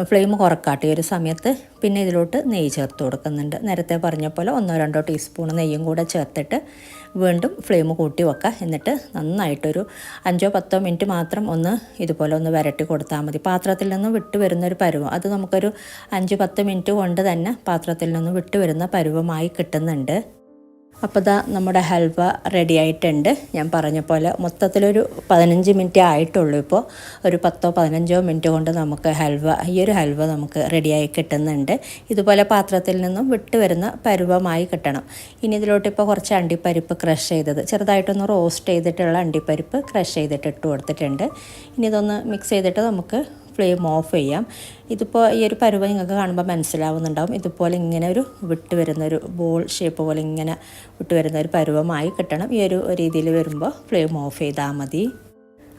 Speaker 1: ഫ്ലെയിം കുറക്കാട്ടെ ഈ ഒരു സമയത്ത്. പിന്നെ ഇതിലോട്ട് നെയ്യ് ചേർത്ത് കൊടുക്കുന്നുണ്ട്. നേരത്തെ പറഞ്ഞ പോലെ 1-2 ടീസ്പൂൺ നെയ്യും കൂടെ ചേർത്തിട്ട് വീണ്ടും ഫ്ലെയിം കൂട്ടി വെക്കുക. എന്നിട്ട് നന്നായിട്ടൊരു 5-10 മിനിറ്റ് മാത്രം ഒന്ന് ഇതുപോലെ ഒന്ന് വരട്ടി കൊടുത്താൽ മതി. പാത്രത്തിൽ നിന്ന് വിട്ട് വരുന്നൊരു പരുവം, അത് നമുക്കൊരു 5-10 മിനിറ്റ് കൊണ്ട് തന്നെ പാത്രത്തിൽ നിന്ന് വിട്ട് വരുന്ന പരുവമായി കിട്ടുന്നുണ്ട്. അപ്പോൾ ഇതാ നമ്മുടെ ഹൽവ റെഡി ആയിട്ടുണ്ട്. ഞാൻ പറഞ്ഞ പോലെ മൊത്തത്തിലൊരു 15 മിനിറ്റ് ആയിട്ടുള്ളൂ. ഇപ്പോൾ ഒരു 10-15 മിനിറ്റ് കൊണ്ട് നമുക്ക് ഈ ഒരു ഹൽവ നമുക്ക് റെഡിയായി കിട്ടുന്നുണ്ട്. ഇതുപോലെ പാത്രത്തിൽ നിന്നും വിട്ട് വരുന്ന പരുവമായി കിട്ടണം. ഇനി ഇതിലോട്ട് ഇപ്പോൾ കുറച്ച് അണ്ടിപ്പരിപ്പ് ക്രഷ് ചെയ്തത് ചെറുതായിട്ടൊന്ന് റോസ്റ്റ് ചെയ്തിട്ടുള്ള അണ്ടിപ്പരിപ്പ് ക്രഷ് ചെയ്തിട്ട് ഇട്ട് കൊടുത്തിട്ടുണ്ട്. ഇനി ഇതൊന്ന് മിക്സ് ചെയ്തിട്ട് നമുക്ക് ഫ്ലെയിം ഓഫ് ചെയ്യാം. ഇതിപ്പോൾ ഈ ഒരു പരുവം നിങ്ങൾക്ക് കാണുമ്പോൾ മനസ്സിലാവുന്നുണ്ടാവും. ഇതുപോലെ ഇങ്ങനെ ഒരു വിട്ട് വരുന്നൊരു ബോൾ ഷേപ്പ് പോലെ ഇങ്ങനെ വിട്ട് വരുന്ന ഒരു പരുവമായി കിട്ടണം. ഈ ഒരു രീതിയിൽ വരുമ്പോൾ ഫ്ലെയിം ഓഫ് ചെയ്താൽ മതി.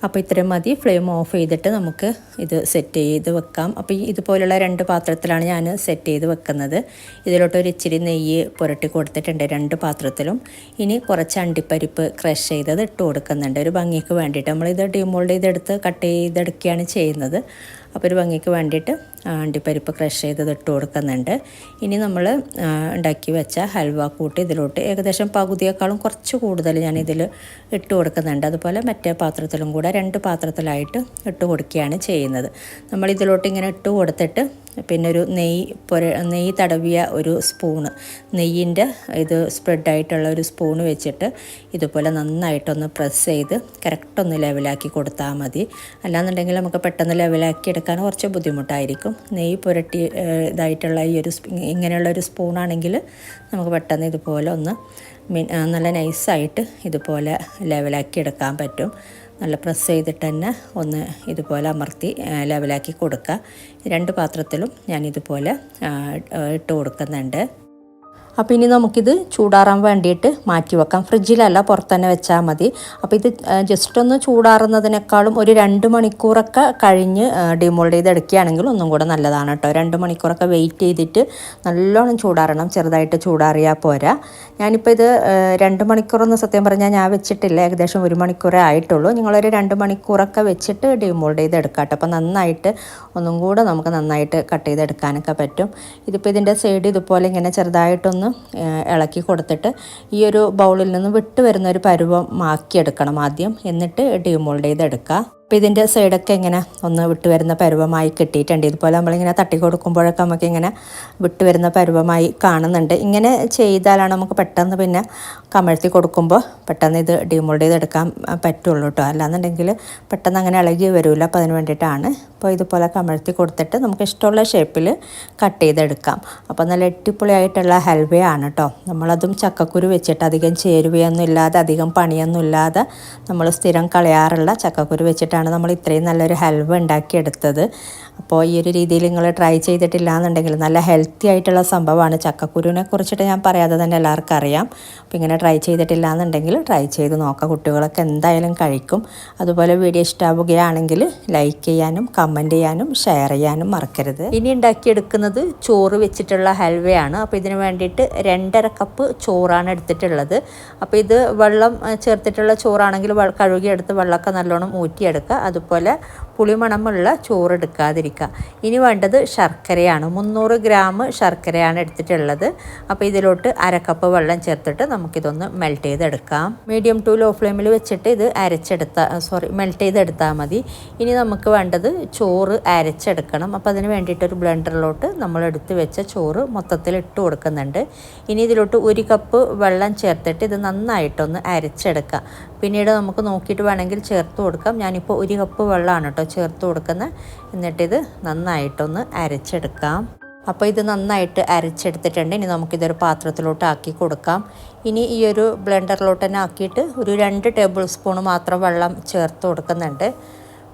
Speaker 1: അപ്പോൾ ഇത്രയും മതി. ഫ്ലെയിം ഓഫ് ചെയ്തിട്ട് നമുക്ക് ഇത് സെറ്റ് ചെയ്ത് വെക്കാം. അപ്പോൾ ഇതുപോലുള്ള 2 പാത്രത്തിലാണ് ഞാൻ സെറ്റ് ചെയ്ത് വെക്കുന്നത്. ഇതിലോട്ട് ഒരു ഇച്ചിരി നെയ്യ് പുരട്ടി കൊടുത്തിട്ടുണ്ട് 2 പാത്രത്തിലും. ഇനി കുറച്ച് അണ്ടിപ്പരിപ്പ് ക്രഷ് ചെയ്തത് ഇട്ട് കൊടുക്കുന്നുണ്ട് ഒരു ഭംഗിക്ക് വേണ്ടിയിട്ട്. നമ്മളിത് ഡിമോൾഡ് ചെയ്തെടുത്ത് കട്ട് ചെയ്തെടുക്കുകയാണ് ചെയ്യുന്നത്. അപ്പോൾ ഒരു ഭംഗിക്ക് വേണ്ടിയിട്ട് അണ്ടിപ്പരിപ്പ് ക്രഷ് ചെയ്തത് ഇട്ട് കൊടുക്കുന്നുണ്ട്. ഇനി നമ്മൾ ഉണ്ടാക്കി വെച്ച ഹൽവ കൂട്ട് ഇതിലോട്ട് ഏകദേശം പകുതിയേക്കാളും കുറച്ച് കൂടുതൽ ഞാനിതിൽ ഇട്ട് കൊടുക്കുന്നുണ്ട്. അതുപോലെ മറ്റേ പാത്രത്തിലും കൂടെ 2 പാത്രത്തിലായിട്ട് ഇട്ട് കൊടുക്കുകയാണ് ചെയ്യുന്നത്. നമ്മൾ ഇതിലോട്ട് ഇങ്ങനെ ഇട്ട് കൊടുത്തിട്ട് പിന്നെ ഒരു നെയ്യ് തടവിയ ഒരു സ്പൂണ്, നെയ്യിൻ്റെ ഇത് സ്പ്രെഡായിട്ടുള്ള ഒരു സ്പൂണ് വെച്ചിട്ട് ഇതുപോലെ നന്നായിട്ടൊന്ന് പ്രസ് ചെയ്ത് കറക്റ്റ് ഒന്ന് ലെവലാക്കി കൊടുത്താൽ മതി. അല്ലാന്നുണ്ടെങ്കിൽ നമുക്ക് പെട്ടെന്ന് ലെവലാക്കി എടുക്കാൻ കുറച്ച് ബുദ്ധിമുട്ടായിരിക്കും. നെയ്യ് പുരട്ടി ഇതായിട്ടുള്ള ഈ ഒരു ഇങ്ങനെയുള്ള ഒരു സ്പൂണാണെങ്കിൽ നമുക്ക് പെട്ടെന്ന് ഇതുപോലെ ഒന്ന് നല്ല നൈസായിട്ട് ഇതുപോലെ ലെവലാക്കി എടുക്കാൻ പറ്റും. നല്ല പ്രസ് ചെയ്തിട്ട് തന്നെ ഒന്ന് ഇതുപോലെ അമർത്തി ലെവലാക്കി കൊടുക്കുക. 2 പാത്രത്തിലും ഞാനിതുപോലെ ഇട്ട് കൊടുക്കുന്നുണ്ട്. അപ്പോൾ ഇനി നമുക്കിത് ചൂടാറാൻ വേണ്ടിയിട്ട് മാറ്റി വെക്കാം. ഫ്രിഡ്ജിലല്ല, പുറത്ത് തന്നെ വെച്ചാൽ മതി. അപ്പോൾ ഇത് ജസ്റ്റ് ഒന്ന് ചൂടാറുന്നതിനേക്കാളും ഒരു 2 മണിക്കൂറൊക്കെ കഴിഞ്ഞ് ഡിമോൾഡ് ചെയ്തെടുക്കുകയാണെങ്കിൽ ഒന്നും കൂടെ നല്ലതാണ് കേട്ടോ. 2 മണിക്കൂറൊക്കെ വെയിറ്റ് ചെയ്തിട്ട് നല്ലോണം ചൂടാറണം, ചെറുതായിട്ട് ചൂടാറിയാൽ പോരാ. ഞാനിപ്പോൾ ഇത് 2 മണിക്കൂറൊന്നും സത്യം പറഞ്ഞാൽ ഞാൻ വെച്ചിട്ടില്ല, ഏകദേശം 1 മണിക്കൂറേ ആയിട്ടുള്ളൂ. നിങ്ങളൊരു 2 മണിക്കൂറൊക്കെ വെച്ചിട്ട് ഡിമോൾഡ് ചെയ്തെടുക്കാം കേട്ടോ. അപ്പോൾ നന്നായിട്ട് ഒന്നും കൂടെ നമുക്ക് നന്നായിട്ട് കട്ട് ചെയ്തെടുക്കാനൊക്കെ പറ്റും. ഇതിപ്പോൾ ഇതിൻ്റെ സൈഡ് ഇതുപോലെ ഇങ്ങനെ ചെറുതായിട്ടൊന്ന് ഇളക്കി കൊടുത്തിട്ട് ഈ ഒരു ബൗളിൽ നിന്ന് വിട്ട് വരുന്ന ഒരു പരുവമാക്കിയെടുക്കണം ആദ്യം, എന്നിട്ട് ഡിമോൾഡ് ചെയ്തെടുക്കുക. അപ്പോൾ ഇതിൻ്റെ സൈഡൊക്കെ ഇങ്ങനെ ഒന്ന് വിട്ട് വരുന്ന പരുവമായി കിട്ടിയിട്ടുണ്ട്. ഇതുപോലെ നമ്മളിങ്ങനെ തട്ടി കൊടുക്കുമ്പോഴൊക്കെ നമുക്കിങ്ങനെ വിട്ട് വരുന്ന പരുവമായി കാണുന്നുണ്ട്. ഇങ്ങനെ ചെയ്താലാണ് നമുക്ക് പെട്ടെന്ന് പിന്നെ കമഴ്ത്തി കൊടുക്കുമ്പോൾ പെട്ടെന്ന് ഇത് ഡിമോൾഡ് ചെയ്തെടുക്കാൻ പറ്റുള്ളൂ കേട്ടോ. അല്ലാന്നുണ്ടെങ്കിൽ പെട്ടെന്ന് അങ്ങനെ ഇളകി വരില്ല. അപ്പോൾ അതിന് വേണ്ടിയിട്ടാണ്. അപ്പോൾ ഇതുപോലെ കമഴ്ത്തി കൊടുത്തിട്ട് നമുക്ക് ഇഷ്ടമുള്ള ഷേപ്പിൽ കട്ട് ചെയ്തെടുക്കാം. അപ്പോൾ നല്ല അടിപൊളിയായിട്ടുള്ള ഹൽവയാണ് കേട്ടോ. നമ്മളതും ചക്കക്കുരു വെച്ചിട്ട് അധികം ചേരുവയൊന്നും ഇല്ലാതെ അധികം പണിയൊന്നും ഇല്ലാതെ നമ്മൾ സ്ഥിരം കളയാറുള്ള ചക്കക്കുരു വെച്ചിട്ട് നമ്മൾ ഇത്രയും നല്ലൊരു ഹൽവ ഉണ്ടാക്കിയെടുത്തത്. അപ്പോൾ ഈ ഒരു രീതിയിൽ നിങ്ങൾ ട്രൈ ചെയ്തിട്ടില്ല എന്നുണ്ടെങ്കിൽ നല്ല ഹെൽത്തി ആയിട്ടുള്ള സംഭവമാണ്. ചക്കക്കുരുവിനെ കുറിച്ചിട്ട് ഞാൻ പറയാതെ തന്നെ എല്ലാവർക്കും അറിയാം. അപ്പോൾ ഇങ്ങനെ ട്രൈ ചെയ്തിട്ടില്ല എന്നുണ്ടെങ്കിൽ ട്രൈ ചെയ്ത് നോക്കാം. കുട്ടികളൊക്കെ എന്തായാലും കഴിക്കും. അതുപോലെ വീഡിയോ ഇഷ്ടമാവുകയാണെങ്കിൽ ലൈക്ക് ചെയ്യാനും കമൻറ്റ് ചെയ്യാനും ഷെയർ ചെയ്യാനും മറക്കരുത്. ഇനി ഉണ്ടാക്കിയെടുക്കുന്നത് ചോറ് വെച്ചിട്ടുള്ള ഹൽവയാണ്. അപ്പോൾ ഇതിന് വേണ്ടിയിട്ട് 2.5 കപ്പ് ചോറാണ് എടുത്തിട്ടുള്ളത്. അപ്പോൾ ഇത് വെള്ളം ചേർത്തിട്ടുള്ള ചോറാണെങ്കിൽ കഴുകിയെടുത്ത് വെള്ളമൊക്കെ നല്ലോണം ഊറ്റിയെടുക്കുക. അതുപോലെ പുളിമണമുള്ള ചോറ് എടുക്കാതിരിക്കുക. ഇനി വേണ്ടത് ശർക്കരയാണ്. 300 ഗ്രാം ശർക്കരയാണ് എടുത്തിട്ടുള്ളത്. അപ്പോൾ ഇതിലോട്ട് 1/2 കപ്പ് വെള്ളം ചേർത്തിട്ട് നമുക്കിതൊന്ന് മെൽറ്റ് ചെയ്തെടുക്കാം. മീഡിയം ടു ലോ ഫ്ലെയിമിൽ വെച്ചിട്ട് ഇത് മെൽറ്റ് ചെയ്തെടുത്താൽ മതി. ഇനി നമുക്ക് വേണ്ടത് ചോറ് അരച്ചെടുക്കണം. അപ്പോൾ അതിന് വേണ്ടിയിട്ടൊരു ബ്ലെൻഡറിലോട്ട് നമ്മൾ എടുത്ത് വെച്ച ചോറ് മൊത്തത്തിൽ ഇട്ട് കൊടുക്കുന്നുണ്ട്. ഇനി ഇതിലോട്ട് 1 കപ്പ് വെള്ളം ചേർത്തിട്ട് ഇത് നന്നായിട്ടൊന്ന് അരച്ചെടുക്കാം. പിന്നീട് നമുക്ക് നോക്കിയിട്ട് വേണമെങ്കിൽ ചേർത്ത് കൊടുക്കാം. ഞാനിപ്പോൾ 1 കപ്പ് വെള്ളമാണ് കേട്ടോ ചേർത്ത് കൊടുക്കുന്നത്. എന്നിട്ടിത് നന്നായിട്ടൊന്ന് അരച്ചെടുക്കാം. അപ്പോൾ ഇത് നന്നായിട്ട് അരച്ചെടുത്തിട്ടുണ്ട്. ഇനി നമുക്കിതൊരു പാത്രത്തിലോട്ട് ആക്കി കൊടുക്കാം. ഇനി ഈ ഒരു ബ്ലെൻഡറിലോട്ട് തന്നെ ആക്കിയിട്ട് ഒരു 2 ടേബിൾ സ്പൂൺ മാത്രം വെള്ളം ചേർത്ത് കൊടുക്കുന്നുണ്ട്.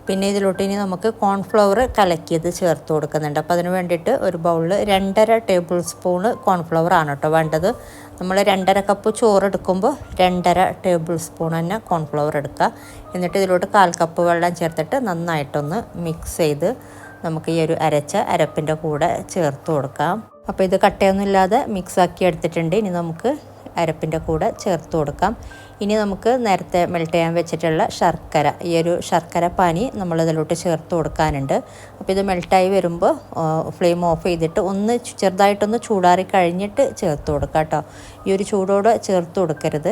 Speaker 1: പിന്നെ ഇതിലോട്ട് ഇനി നമുക്ക് കോൺഫ്ലവർ കലക്കിയത് ചേർത്ത് കൊടുക്കുന്നുണ്ട്. അപ്പോൾ അതിന് വേണ്ടിയിട്ട് ഒരു ബൗളിൽ 2.5 ടേബിൾ സ്പൂൺ കോൺഫ്ലവർ ആണ് കേട്ടോ വേണ്ടത്. നമ്മൾ 2.5 കപ്പ് ചോറ് എടുക്കുമ്പോൾ 2.5 ടേബിൾ സ്പൂൺ തന്നെ കോൺഫ്ലവർ എടുക്കുക. എന്നിട്ട് ഇതിലോട്ട് 1/4 കപ്പ് വെള്ളം ചേർത്തിട്ട് നന്നായിട്ടൊന്ന് മിക്സ് ചെയ്ത് നമുക്ക് ഈ ഒരു അരച്ച അരപ്പിൻ്റെ കൂടെ ചേർത്ത് കൊടുക്കാം. അപ്പോൾ ഇത് കട്ടയൊന്നുമില്ലാതെ മിക്സാക്കി എടുത്തിട്ടുണ്ട്. ഇനി നമുക്ക് അരപ്പിൻ്റെ കൂടെ ചേർത്ത് കൊടുക്കാം. ഇനി നമുക്ക് നേരത്തെ മെൽറ്റ് ചെയ്യാൻ വെച്ചിട്ടുള്ള ശർക്കര, ഈ ഒരു ശർക്കര പാനി നമ്മളിതിലോട്ട് ചേർത്ത് കൊടുക്കാനുണ്ട്. അപ്പോൾ ഇത് മെൽറ്റായി വരുമ്പോൾ ഫ്ലെയിം ഓഫ് ചെയ്തിട്ട് ഒന്ന് ചെറുതായിട്ടൊന്ന് ചൂടാറി കഴിഞ്ഞിട്ട് ചേർത്ത് കൊടുക്കുക കേട്ടോ. ഈ ഒരു ചൂടോടെ ചേർത്ത് കൊടുക്കരുത്.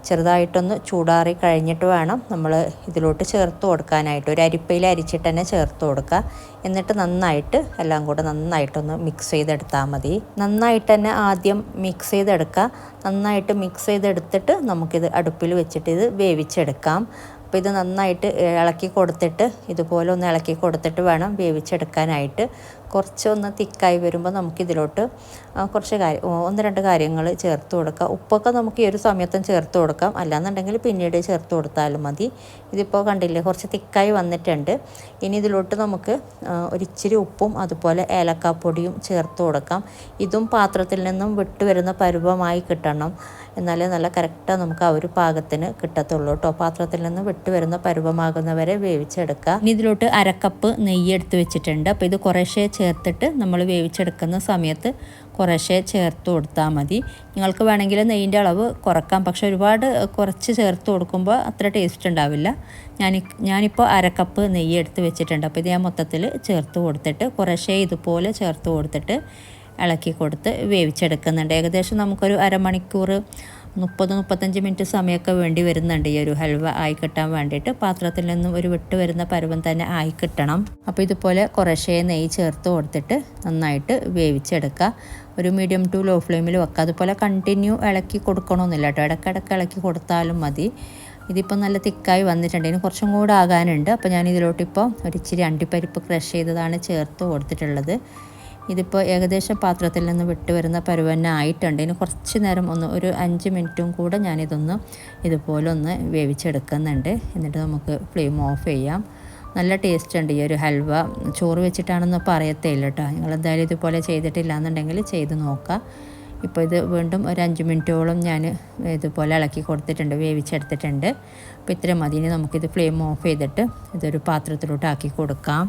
Speaker 1: ചെറുതായിട്ടൊന്ന് ചൂടാറി കഴിഞ്ഞിട്ട് വേണം നമ്മൾ ഇതിലോട്ട് ചേർത്ത് കൊടുക്കാനായിട്ട്. ഒരു അരിപ്പയിൽ അരിച്ചിട്ട് തന്നെ ചേർത്ത് കൊടുക്കുക. എന്നിട്ട് നന്നായിട്ട് എല്ലാം കൂടെ നന്നായിട്ടൊന്ന് മിക്സ് ചെയ്തെടുത്താൽ മതി. നന്നായിട്ട് തന്നെ ആദ്യം മിക്സ് ചെയ്തെടുക്കുക. നന്നായിട്ട് മിക്സ് ചെയ്തെടുത്തിട്ട് നമുക്കിത് അടുപ്പിൽ വെച്ചിട്ട് ഇത് വേവിച്ചെടുക്കാം. അപ്പോൾ ഇത് നന്നായിട്ട് ഇളക്കി കൊടുത്തിട്ട് ഇതുപോലെ ഒന്ന് ഇളക്കി കൊടുത്തിട്ട് വേണം വേവിച്ചെടുക്കാനായിട്ട്. കുറച്ചൊന്ന് തിക്കായി വരുമ്പോൾ നമുക്കിതിലോട്ട് കുറച്ച് 1-2 കാര്യങ്ങൾ ചേർത്ത് കൊടുക്കാം. ഉപ്പൊക്കെ നമുക്ക് ഈ ഒരു സമയത്തും ചേർത്ത് കൊടുക്കാം, അല്ലാന്നുണ്ടെങ്കിൽ പിന്നീട് ചേർത്ത് കൊടുത്താലും മതി. ഇതിപ്പോൾ കണ്ടില്ലേ കുറച്ച് തിക്കായി വന്നിട്ടുണ്ട്. ഇനി ഇതിലോട്ട് നമുക്ക് ഒരിച്ചിരി ഉപ്പും അതുപോലെ ഏലക്കാപ്പൊടിയും ചേർത്ത് കൊടുക്കാം. ഇതും പാത്രത്തിൽ നിന്നും വിട്ട് വരുന്ന പരുവമായി കിട്ടണം, എന്നാലേ നല്ല കറക്റ്റാണ് നമുക്ക് ആ ഒരു പാകത്തിന് കിട്ടത്തുള്ളൂ കേട്ടോ. പാത്രത്തിൽ നിന്ന് വിട്ട് വരുന്ന പരുവമാകുന്നവരെ വേവിച്ചെടുക്കുക. ഇനി ഇതിലോട്ട് 1/2 കപ്പ് നെയ്യ് എടുത്ത് വെച്ചിട്ടുണ്ട്. അപ്പോൾ ഇത് കുറേശ്ശേ ചേർത്തിട്ട് നമ്മൾ വേവിച്ചെടുക്കുന്ന സമയത്ത് കുറേശ്ശെ ചേർത്ത് കൊടുത്താൽ മതി. നിങ്ങൾക്ക് വേണമെങ്കിൽ നെയ്യിൻ്റെ അളവ് കുറക്കാം, പക്ഷെ ഒരുപാട് കുറച്ച് ചേർത്ത് കൊടുക്കുമ്പോൾ അത്ര ടേസ്റ്റ് ഉണ്ടാവില്ല. ഞാനിപ്പോൾ 1/2 കപ്പ് നെയ്യ് എടുത്ത് വെച്ചിട്ടുണ്ട്. അപ്പോൾ ഇത് ഞാൻ മൊത്തത്തിൽ ചേർത്ത് കൊടുത്തിട്ട് കുറേശ്ശെ ഇതുപോലെ ചേർത്ത് കൊടുത്തിട്ട് ഇളക്കി കൊടുത്ത് വേവിച്ചെടുക്കുന്നുണ്ട്. ഏകദേശം നമുക്കൊരു അരമണിക്കൂർ 30-35 മിനിറ്റ് സമയമൊക്കെ വേണ്ടി വരുന്നുണ്ട് ഈ ഒരു ഹൽവ ആയി കിട്ടാൻ വേണ്ടിയിട്ട്. പാത്രത്തിൽ നിന്നും ഒരു വിട്ട് വരുന്ന പരുവം തന്നെ ആയി കിട്ടണം. അപ്പോൾ ഇതുപോലെ കുറേശ്ശേ നെയ്യ് ചേർത്ത് കൊടുത്തിട്ട് നന്നായിട്ട് വേവിച്ചെടുക്കുക. ഒരു മീഡിയം ടു ലോ ഫ്ലെയിമിൽ വെക്കുക. അതുപോലെ കണ്ടിന്യൂ ഇളക്കി കൊടുക്കണമെന്നില്ല കേട്ടോ, ഇടയ്ക്കിടയ്ക്ക് ഇളക്കി കൊടുത്താലും മതി. ഇതിപ്പോൾ നല്ല തിക്കായി വന്നിട്ടുണ്ട്, ഇനി കുറച്ചും കൂടെ ആകാനുണ്ട്. അപ്പോൾ ഞാൻ ഇതിലോട്ടിപ്പോൾ ഒരിച്ചിരി അണ്ടിപ്പരിപ്പ് ക്രഷ് ചെയ്തതാണ് ചേർത്ത് കൊടുത്തിട്ടുള്ളത്. ഇതിപ്പോൾ ഏകദേശം പാത്രത്തിൽ നിന്ന് വിട്ട് വരുന്ന പരുവന്നെ ആയിട്ടുണ്ട്. ഇനി കുറച്ച് നേരം ഒരു 5 മിനിറ്റും കൂടെ ഞാനിതൊന്ന് ഇതുപോലെ ഒന്ന് വേവിച്ചെടുക്കുന്നുണ്ട്. എന്നിട്ട് നമുക്ക് ഫ്ലെയിം ഓഫ് ചെയ്യാം. നല്ല ടേസ്റ്റ് ഉണ്ട് ഈ ഒരു ഹൽവ. ചോറ് വെച്ചിട്ടാണെന്ന് പറയത്തേയില്ല കേട്ടോ. നിങ്ങളെന്തായാലും ഇതുപോലെ ചെയ്തിട്ടില്ല എന്നുണ്ടെങ്കിൽ ചെയ്ത് നോക്കുക. ഇപ്പോൾ ഇത് വീണ്ടും ഒരു 5 മിനിറ്റോളം ഞാൻ ഇതുപോലെ ഇളക്കി കൊടുത്തിട്ടുണ്ട്, വേവിച്ചെടുത്തിട്ടുണ്ട്. അപ്പോൾ ഇത്രയും മതി. ഇനി നമുക്കിത് ഫ്ലെയിം ഓഫ് ചെയ്തിട്ട് ഇതൊരു പാത്രത്തിലോട്ട് ആക്കി കൊടുക്കാം.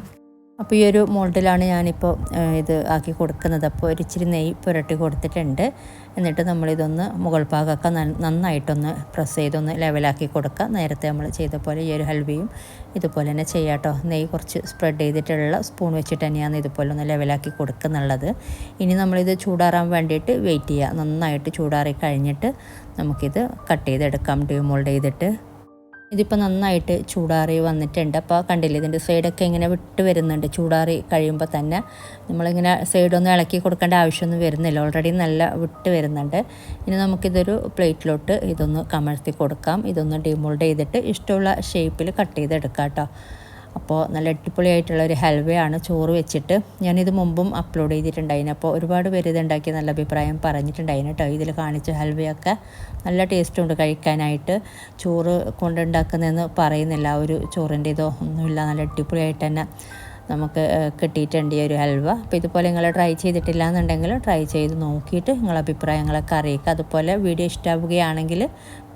Speaker 1: അപ്പോൾ ഈ ഒരു മോൾഡിലാണ് ഞാനിപ്പോൾ ഇത് ആക്കി കൊടുക്കുന്നത്. അപ്പോൾ ഒരിച്ചിരി നെയ്യ് പുരട്ടി കൊടുത്തിട്ടുണ്ട്. എന്നിട്ട് നമ്മളിതൊന്ന് മുകൾ ഭാഗമൊക്കെ നന്നായിട്ടൊന്ന് പ്രസ് ചെയ്തൊന്ന് ലെവലാക്കി കൊടുക്കുക. നേരത്തെ നമ്മൾ ചെയ്ത പോലെ ഈ ഒരു ഹൽവയും ഇതുപോലെ തന്നെ ചെയ്യാം കേട്ടോ. നെയ്യ് കുറച്ച് സ്പ്രെഡ് ചെയ്തിട്ടുള്ള സ്പൂൺ വെച്ചിട്ട് തന്നെയാണ് ഇതുപോലെ ഒന്ന് ലെവലാക്കി കൊടുക്കുന്നുള്ളത്. ഇനി നമ്മളിത് ചൂടാറാൻ വേണ്ടിയിട്ട് വെയിറ്റ് ചെയ്യുക. നന്നായിട്ട് ചൂടാറി കഴിഞ്ഞിട്ട് നമുക്കിത് കട്ട് ചെയ്തെടുക്കാം ഡീമോൾഡ് ചെയ്തിട്ട്. ഇതിപ്പോൾ നന്നായിട്ട് ചൂടാറി വന്നിട്ടുണ്ട്. അപ്പോൾ കണ്ടില്ലേ, ഇതിൻ്റെ സൈഡൊക്കെ ഇങ്ങനെ വിട്ട് വരുന്നുണ്ട്. ചൂടാറി കഴിയുമ്പോൾ തന്നെ നമ്മളിങ്ങനെ സൈഡൊന്നും ഇളക്കി കൊടുക്കേണ്ട ആവശ്യമൊന്നും വരുന്നില്ല, ഓൾറെഡി നല്ല വിട്ട് വരുന്നുണ്ട്. ഇനി നമുക്കിതൊരു പ്ലേറ്റിലോട്ട് ഇതൊന്ന് കമഴ്ത്തി കൊടുക്കാം. ഇതൊന്ന് ഡിമോൾഡ് ചെയ്തിട്ട് ഇഷ്ടമുള്ള ഷേപ്പിൽ കട്ട് ചെയ്തെടുക്കാം കേട്ടോ. അപ്പോൾ നല്ല അടിപൊളിയായിട്ടുള്ള ഒരു ഹൽവയാണ് ചോറ് വെച്ചിട്ട്. ഞാനിത് മുമ്പും അപ്ലോഡ് ചെയ്തിട്ടുണ്ടായിരുന്നു. അപ്പോൾ ഒരുപാട് പേര് ഇതുണ്ടാക്കി നല്ല അഭിപ്രായം പറഞ്ഞിട്ടുണ്ടായിരുന്നു കേട്ടോ. ഇതിൽ കാണിച്ച ഹൽവയൊക്കെ നല്ല ടേസ്റ്റുണ്ട് കഴിക്കാനായിട്ട്. ചോറ് കൊണ്ടുണ്ടാക്കുന്നതെന്ന് പറയുന്നില്ല, ഒരു ചോറിൻ്റെ ഇതോ ഒന്നുമില്ല, നല്ല അടിപൊളിയായിട്ട് തന്നെ നമുക്ക് കിട്ടിയിട്ടുണ്ട് ഈ ഒരു ഹൽവ. അപ്പോൾ ഇതുപോലെ നിങ്ങൾ ട്രൈ ചെയ്തിട്ടില്ല എന്നുണ്ടെങ്കിൽ ട്രൈ ചെയ്ത് നോക്കിയിട്ട് നിങ്ങളുടെ അഭിപ്രായങ്ങളൊക്കെ അറിയിക്കുക. അതുപോലെ വീഡിയോ ഇഷ്ടമാവുകയാണെങ്കിൽ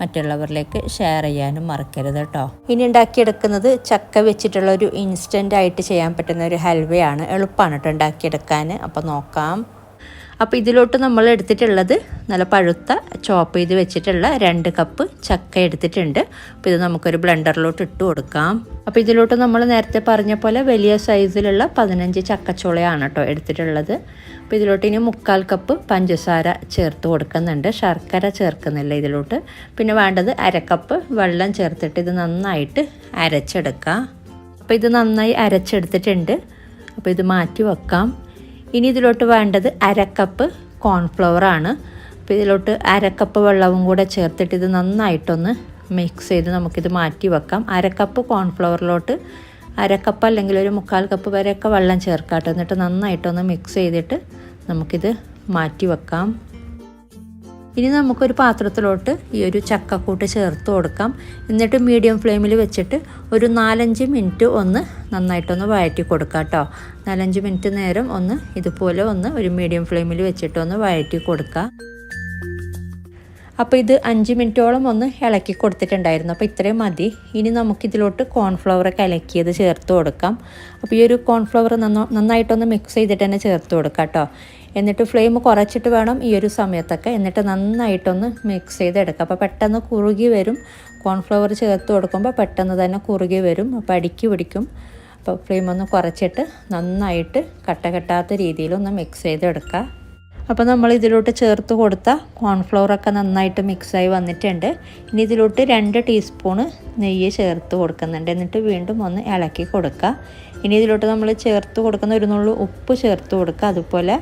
Speaker 1: മറ്റുള്ളവരിലേക്ക് ഷെയർ ചെയ്യാനും മറക്കരുത് കേട്ടോ. ഇനി ഉണ്ടാക്കിയെടുക്കുന്നത് ചക്ക വെച്ചിട്ടുള്ള ഒരു ഇൻസ്റ്റൻ്റ് ആയിട്ട് ചെയ്യാൻ പറ്റുന്ന ഒരു ഹൽവയാണ്. എളുപ്പമാണ് കേട്ടോ ഉണ്ടാക്കിയെടുക്കാൻ. അപ്പോൾ നോക്കാം. അപ്പോൾ ഇതിലോട്ട് നമ്മൾ എടുത്തിട്ടുള്ളത് നല്ല പഴുത്ത ചോപ്പ് ചെയ്ത് വെച്ചിട്ടുള്ള 2 കപ്പ് ചക്ക എടുത്തിട്ടുണ്ട്. അപ്പോൾ ഇത് നമുക്കൊരു ബ്ലെൻഡറിലോട്ട് ഇട്ട് കൊടുക്കാം. അപ്പോൾ ഇതിലോട്ട് നമ്മൾ നേരത്തെ പറഞ്ഞ പോലെ വലിയ സൈസിലുള്ള 15 ചക്കച്ചുളയാണ് കേട്ടോ എടുത്തിട്ടുള്ളത്. അപ്പോൾ ഇതിലോട്ട് ഇനി 1/4 കപ്പ് പഞ്ചസാര ചേർത്ത് കൊടുക്കുന്നുണ്ട്, ശർക്കര ചേർക്കുന്നില്ല ഇതിലോട്ട്. പിന്നെ വേണ്ടത് 1/2 കപ്പ് വെള്ളം ചേർത്തിട്ട് ഇത് നന്നായിട്ട് അരച്ചെടുക്കാം. അപ്പോൾ ഇത് നന്നായി അരച്ചെടുത്തിട്ടുണ്ട്. അപ്പോൾ ഇത് മാറ്റി വെക്കാം. ഇനി ഇതിലോട്ട് വേണ്ടത് 1/2 കപ്പ് കോൺഫ്ലവറാണ്. അപ്പോൾ ഇതിലോട്ട് 1/2 കപ്പ് വെള്ളവും കൂടെ ചേർത്തിട്ട് ഇത് നന്നായിട്ടൊന്ന് മിക്സ് ചെയ്ത് നമുക്കിത് മാറ്റി വെക്കാം. 1/2 കപ്പ് കോൺഫ്ലവറിലോട്ട് 1/2 കപ്പ് അല്ലെങ്കിൽ ഒരു 1/4 കപ്പ് വരെയൊക്കെ വെള്ളം ചേർക്കാം. എന്നിട്ട് നന്നായിട്ടൊന്ന് മിക്സ് ചെയ്തിട്ട് നമുക്കിത് മാറ്റി വെക്കാം. ഇനി നമുക്കൊരു പാത്രത്തിലോട്ട് ഈ ഒരു ചക്കക്കൂട്ട് ചേർത്ത് കൊടുക്കാം. എന്നിട്ട് മീഡിയം ഫ്ലെയിമിൽ വെച്ചിട്ട് ഒരു 4-5 മിനിറ്റ് ഒന്ന് നന്നായിട്ടൊന്ന് വഴറ്റി കൊടുക്കാം കേട്ടോ. 4-5 മിനിറ്റ് നേരം ഒന്ന് ഇതുപോലെ ഒരു മീഡിയം ഫ്ലെയിമിൽ വെച്ചിട്ട് ഒന്ന് വഴറ്റി കൊടുക്കുക. അപ്പോൾ ഇത് 5 മിനിറ്റോളം ഒന്ന് ഇളക്കി കൊടുത്തിട്ടുണ്ടായിരുന്നു. അപ്പോൾ ഇത്രയും മതി. ഇനി നമുക്കിതിലോട്ട് കോൺഫ്ലവർ കലക്കിയത് ചേർത്ത് കൊടുക്കാം. അപ്പോൾ ഈ ഒരു കോൺഫ്ലവർ നന്നായിട്ടൊന്ന് മിക്സ് ചെയ്തിട്ട് തന്നെ ചേർത്ത് കൊടുക്കാം കേട്ടോ. എന്നിട്ട് ഫ്ലെയിം കുറച്ചിട്ട് വേണം ഈ ഒരു സമയത്തൊക്കെ. എന്നിട്ട് നന്നായിട്ടൊന്ന് മിക്സ് ചെയ്തെടുക്കുക. അപ്പോൾ പെട്ടെന്ന് കുറുകി വരും. കോൺഫ്ലവർ ചേർത്ത് കൊടുക്കുമ്പോൾ പെട്ടെന്ന് തന്നെ കുറുകി വരും, അപ്പോൾ അടിക്ക് പിടിക്കും. അപ്പോൾ ഫ്ലെയിം ഒന്ന് കുറച്ചിട്ട് നന്നായിട്ട് കട്ട കെട്ടാത്ത രീതിയിലൊന്ന് മിക്സ് ചെയ്തെടുക്കുക. അപ്പോൾ നമ്മൾ ഇതിലോട്ട് ചേർത്ത് കൊടുത്ത കോൺഫ്ലവറൊക്കെ നന്നായിട്ട് മിക്സായി വന്നിട്ടുണ്ട്. ഇനി ഇതിലോട്ട് 2 ടീസ്പൂണ് നെയ്യ് ചേർത്ത് കൊടുക്കുന്നുണ്ട്. എന്നിട്ട് വീണ്ടും ഒന്ന് ഇളക്കി കൊടുക്കുക. ഇനി ഇതിലോട്ട് നമ്മൾ ചേർത്ത് കൊടുക്കുന്ന ഒരു നുള്ളു ഉപ്പ് ചേർത്ത് കൊടുക്കുക. അതുപോലെ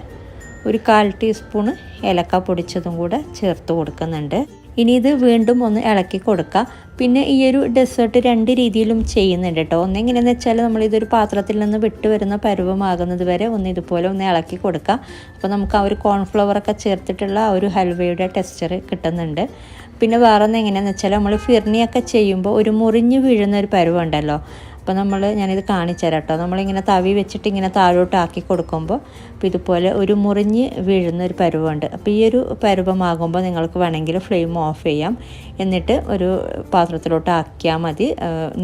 Speaker 1: ഒരു 1/4 ടീസ്പൂണ് ഏലക്ക പൊടിച്ചതും കൂടെ ചേർത്ത് കൊടുക്കുന്നുണ്ട്. ഇനി ഇത് വീണ്ടും ഒന്ന് ഇളക്കി കൊടുക്കുക. പിന്നെ ഈ ഒരു ഡെസേർട്ട് 2 രീതിയിലും ചെയ്യുന്നുണ്ട് കേട്ടോ. ഒന്നെങ്ങനെയെന്ന് വെച്ചാൽ നമ്മളിതൊരു പാത്രത്തിൽ നിന്ന് വിട്ട് വരുന്ന പരുവമാകുന്നത് വരെ ഒന്ന് ഇതുപോലെ ഒന്ന് ഇളക്കി കൊടുക്കുക. അപ്പോൾ നമുക്ക് ആ ഒരു കോൺഫ്ലവറൊക്കെ ചേർത്തിട്ടുള്ള ആ ഒരു ഹൽവയുടെ ടെക്സ്ചർ കിട്ടുന്നുണ്ട്. പിന്നെ വേറെ ഒന്ന് എങ്ങനെയാണെന്ന് വെച്ചാൽ നമ്മൾ ഫിർണിയൊക്കെ ചെയ്യുമ്പോൾ ഒരു മുറിഞ്ഞ് വീഴുന്ന ഒരു പരുവുണ്ടല്ലോ, അപ്പോൾ ഞാനിത് കാണിച്ചു തരാം കേട്ടോ. നമ്മളിങ്ങനെ തവി വെച്ചിട്ട് ഇങ്ങനെ താഴോട്ട് ആക്കി കൊടുക്കുമ്പോൾ അപ്പോൾ ഇതുപോലെ ഒരു മുറിഞ്ഞ് വീഴുന്ന ഒരു പരുവമുണ്ട്. അപ്പോൾ ഈ ഒരു പരുവമാകുമ്പോൾ നിങ്ങൾക്ക് വേണമെങ്കിൽ ഫ്ലെയിം ഓഫ് ചെയ്യാം. എന്നിട്ട് ഒരു പാത്രത്തിലോട്ട് ആക്കിയാൽ മതി,